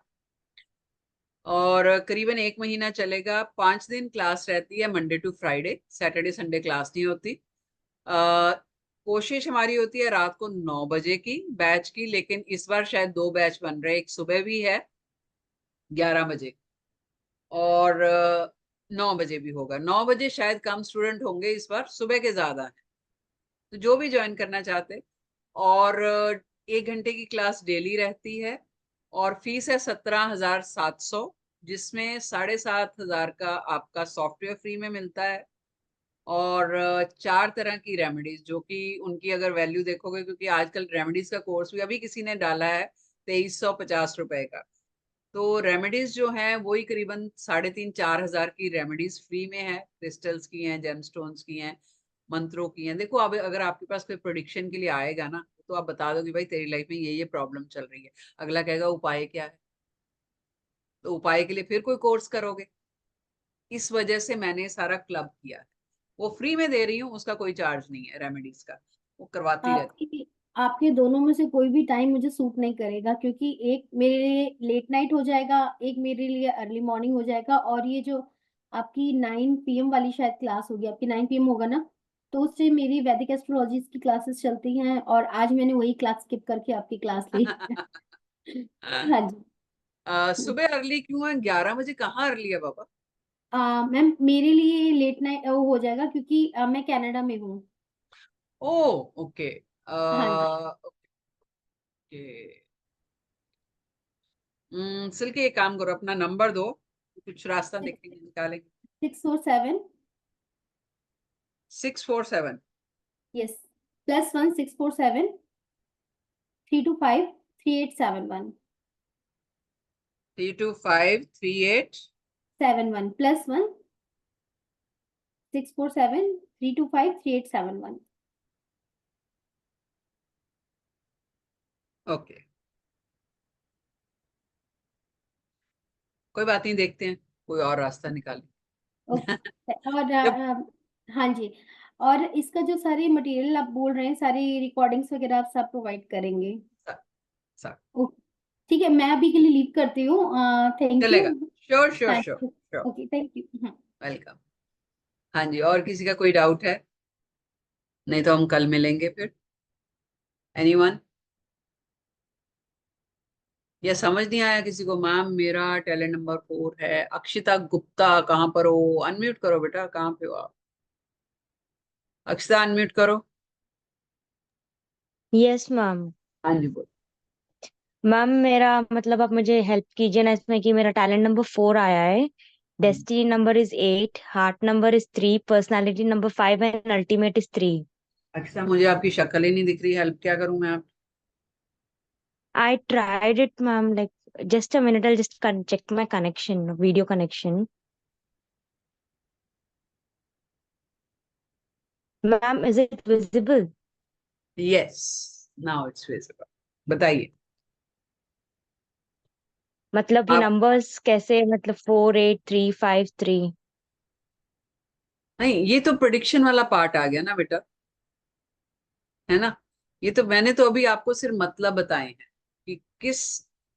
और करीबन 1 महीना चलेगा। 5 दिन क्लास रहती है, Monday to Friday. Saturday Sunday class नहीं होती। कोशिश हमारी होती है रात को 9 बजे की बैच की, लेकिन इस बार शायद 2 बैच बन रहे हैं। एक सुबह भी है 11 बजे, और 9 बजे भी होगा। 9 बजे शायद कम स्टूडेंट होंगे इस बार, सुबह के ज्यादा है। तो जो भी ज्वाइन करना चाहते। और 1 घंटे की क्लास डेली रहती है और फीस है 17,700, जिसमें 7,500 का आपका सॉफ्टवेयर फ्री में मिलता है और 4 तरह की रेमेडीज, जो कि उनकी अगर वैल्यू देखोगे, क्योंकि आजकल रेमेडीज का कोर्स भी अभी किसी ने डाला है 2,350 रुपए का। तो रेमेडीज जो हैं वही करीबन 3,500-4,000 की रेमेडीज फ्री में है। क्रिस्टल्स की हैं, जेमस्टोन्स की हैं, मंत्रों की हैं। देखो, अब अगर आपके पास कोई प्रोडिक्शन के लिए आएगा ना, तो आप बता दो कि भाई तेरी लाइफ में ये प्रॉब्लम चल रही है। अगला कहेगा उपाय क्या है, तो उपाय के लिए फिर कोई कोर्स करोगे। इस वजह से मैंने सारा क्लब किया है। वो फ्री में दे रही हूँ, उसका कोई चार्ज नहीं है रेमेडीज का, वो करवाती रहती। आपकी आपके दोनों में से कोई भी टाइम मुझे सूट नहीं करेगा, क्योंकि एक मेरे लिए लेट नाइट हो जाएगा, एक मेरे लिए अर्ली मॉर्निंग हो जाएगा। और ये जो आपकी 9 PM वाली शायद क्लास होगी, आपकी 9 PM होगा ना? तो उससे मेरी वैदिक एस्ट्रोलॉजी की क्लासेस चलती हैं, और आज मैंने वही क्लास स्किप करके आपकी क्लास ली। हाँ जी। सुबह अर्ली क्यों है? 11 बजे कहाँ अर्ली है बाबा? मैम मेरे लिए लेट नाइट हो जाएगा, क्योंकि मैं कनाडा में हूँ। ओ, ओके। हाँ जी। ओके। सिल्की, एक काम करो, अपना नंबर दो, कुछ रास्ता देखेंगे, निकालेंगे। 647। 647। यस। +1 647 325 3871 32538। 71 +1 647 325 3871। ओके, कोई बात नहीं, देखते हैं कोई और रास्ता निकालें। ओके। और जब हाँ जी। और इसका जो सारे मटेरियल आप बोल रहे हैं, सारी रिकॉर्डिंग्स वगैरह आप सब प्रोवाइड करेंगे? सा- ओके, ठीक है, मैं अभी के लिए लीव करती हूँ। Thank you. चलेगा। श्योर श्योर हाँ। Sure sure. Okay, thank you. Welcome. हाँ जी, और किसी का कोई डाउट है? नहीं तो हम कल मिलेंगे फिर। एनीवन? या समझ नहीं आया किसी को? मैम मेरा टैलेंट नंबर 4 है। अक्षिता गुप्ता, कहाँ पर हो? अनम्यूट करो बेटा, कहाँ पे हो आप? अक्षिता, अनम्यूट करो। Yes ma'am. हाँ जी, बोलो। मैम मेरा मतलब आप मुझे हेल्प कीजिए ना इसमें कि मेरा टैलेंट नंबर 4 आया है, destiny number is 8, heart number is 3, personality number 5 and ultimate is 3। Akshita, मुझे आपकी शक्ल ही नहीं दिख रही। हेल्प क्या करूं मैं आप? I tried it ma'am, like just a minute, I just check my connection, video connection. Ma'am is it visible? Yes, now it's visible. बताइए। मतलब ये आप नंबर्स कैसे, मतलब 4 8 3 5 3? नहीं, ये तो प्रिडिक्शन वाला पार्ट आ गया ना बेटा, है ना? ये तो मैंने तो अभी आपको सिर्फ मतलब बताए हैं कि किस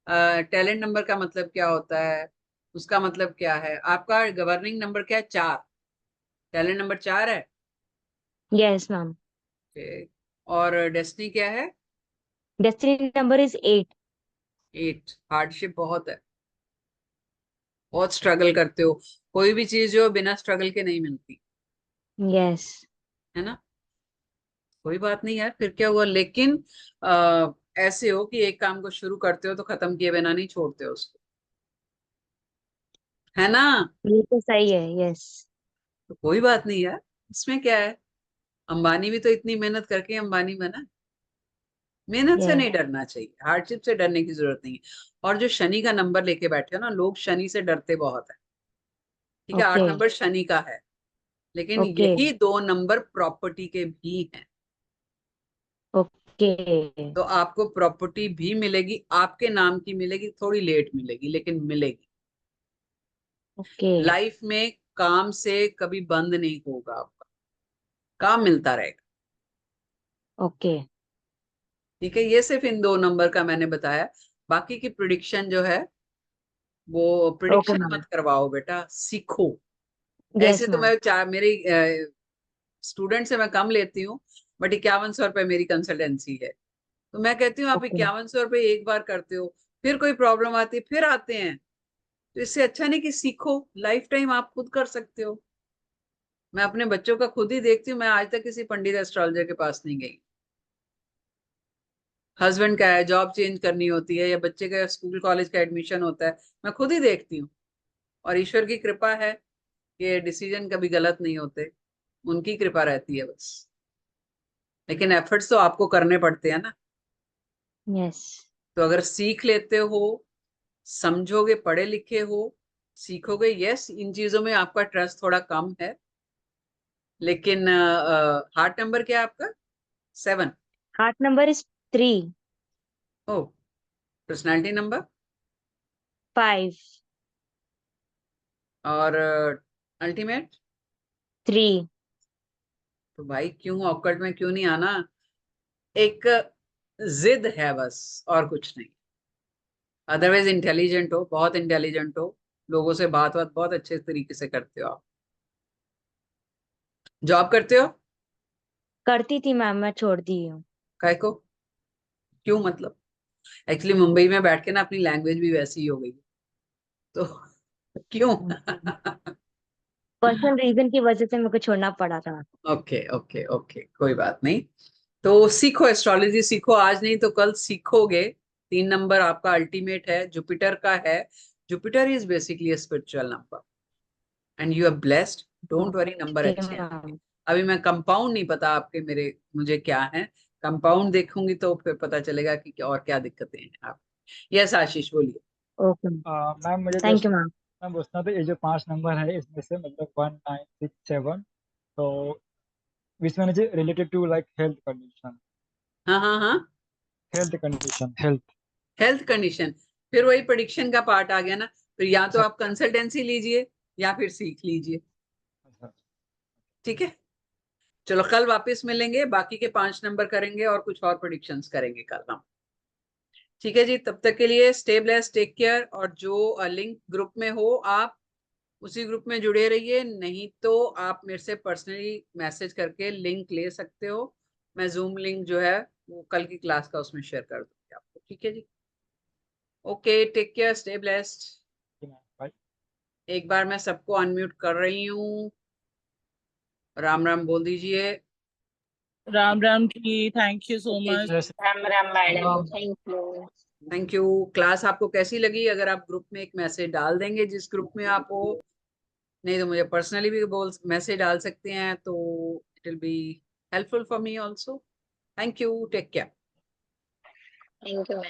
टैलेंट नंबर का मतलब क्या होता है, उसका मतलब क्या है। आपका गवर्निंग नंबर क्या है? 4। टैलेंट नंबर 4 है। Yes ma'am. Okay. और डेस्टिनी क्या है? Destiny number is 8। 8। हार्डशिप बहुत है, बहुत स्ट्रगल करते हो। कोई भी चीज जो बिना स्ट्रगल के नहीं मिलती। यस। है ना? कोई बात नहीं यार, फिर क्या हुआ, लेकिन ऐसे हो कि एक काम को शुरू करते हो तो खत्म किए बिना नहीं छोड़ते हो उसको, है ना? ये तो सही है। यस। तो कोई बात नहीं यार, इसमें क्या है, अंबानी भी तो इतनी मेहनत करके अंबानी बना। मेहनत से यस। नहीं डरना चाहिए, हार्डशिप से डरने की जरूरत नहीं है। और जो शनि का नंबर लेके बैठे हो ना, लोग शनि से डरते बहुत है। ठीक है, 8 ओके। नंबर शनि का है, लेकिन ओके। यही 2 नंबर प्रॉपर्टी के भी हैं। ओके। तो आपको प्रॉपर्टी भी मिलेगी, आपके नाम की मिलेगी, थोड़ी लेट मिलेगी लेकिन मिलेगी। ओके। लाइफ में काम से कभी बंद नहीं होगा, आपका काम मिलता रहेगा। ओके। ठीक है, ये सिर्फ इन 2 नंबर का मैंने बताया। बाकी की प्रिडिक्शन जो है, वो ओके प्रिडिक्शन मैम। मत करवाओ बेटा, सीखो। यस ऐसे तो मैम। मैं मेरी स्टूडेंट से मैं कम लेती हूँ, बट 5100 रुपये मेरी कंसल्टेंसी है। तो मैं कहती हूँ आप ओके। 5100 रुपये एक बार करते हो, फिर कोई प्रॉब्लम आती है फिर आते हैं, तो इससे अच्छा नहीं कि सीखो, लाइफ टाइम आप खुद कर सकते हो। मैं अपने बच्चों का खुद ही देखती हूँ, मैं आज तक किसी पंडित एस्ट्रोलॉजर के पास नहीं गई। हस्बैंड का है, जॉब चेंज करनी होती है, या बच्चे का स्कूल कॉलेज का एडमिशन होता है, मैं खुद ही देखती हूँ। और ईश्वर की कृपा है कि डिसीजन कभी गलत नहीं होते, उनकी कृपा रहती है बस। लेकिन एफर्ट्स तो आपको करने पड़ते हैं ना। यस। तो अगर सीख लेते हो, समझोगे, पढ़े लिखे हो, सीखोगे, यस इन चीजों में आपका ट्रस्ट थोड़ा कम है, लेकिन हार्ट नंबर क्या है आपका? 7। Heart number is 3। Oh, personality number? 5। और अल्टीमेट? 3। तो भाई क्यों ऑकल्ट में क्यों नहीं आना? एक जिद है बस, और कुछ नहीं। अदरवाइज इंटेलिजेंट हो, बहुत इंटेलिजेंट हो, लोगों से बात बात बहुत अच्छे तरीके से करते हो आप। जॉब करते हो? करती थी मैम, मैं छोड़ दी हूँ। काय को? क्यों मतलब? एक्चुअली मुंबई में बैठ के ना अपनी लैंग्वेज भी वैसी ही हो गई, तो क्यों? पर्सनल रीजन की वजह से मेरे को छोड़ना पड़ा था। ओके ओके ओके, कोई बात नहीं। तो सीखो, एस्ट्रोलॉजी सीखो, आज नहीं तो कल सीखोगे। 3 नंबर आपका अल्टीमेट है, जुपिटर का है। Jupiter is basically a spiritual number and you are blessed. Don't worry, number okay अच्छे हैं आपके। मैम। अभी मैं कंपाउंड नहीं पता आपके, मेरे मुझे क्या है, कंपाउंड देखूंगी तो फिर पता चलेगा कि और क्या दिक्कतें हैं आप। यस आशीष बोलिए। ओके। मैम मुझे थैंक जस्ट यू मैम। मैं पूछना था, ये जो 5 नंबर है इसमें से मतलब 1967, तो which one is related to like health condition? हाँ हाँ हाँ, Health condition, health. Health condition. फिर वही प्रेडिक्शन का पार्ट आ गया ना। फिर या तो अच्छा आप कंसल्टेंसी लीजिए या फिर सीख लीजिए। अच्छा। ठीक है, चलो कल वापस मिलेंगे, बाकी के 5 नंबर करेंगे और कुछ और प्रेडिक्शंस करेंगे कल हम। ठीक है जी, तब तक के लिए स्टे ब्लेस्ड, टेक केयर। और जो लिंक ग्रुप में हो आप उसी ग्रुप में जुड़े रहिए, नहीं तो आप मेरे से पर्सनली मैसेज करके लिंक ले सकते हो। मैं जूम लिंक जो है वो कल की क्लास का उसमें शेयर कर दूंगी आपको। ठीक है जी, okay, take care, stay blessed. Bye. एक बार मैं सबको अनम्यूट कर रही हूँ, राम राम बोल दीजिए। राम राम की, thank you so okay much. जी, Yes. Ram Ram madam, Um, thank you. Thank you. Class आपको कैसी लगी? अगर आप ग्रुप में एक मैसेज डाल देंगे जिस ग्रुप में आप हो, नहीं तो मुझे पर्सनली भी बोल मैसेज डाल सकते हैं, तो it will be helpful for me also. Thank you, take care. Thank you ma'am.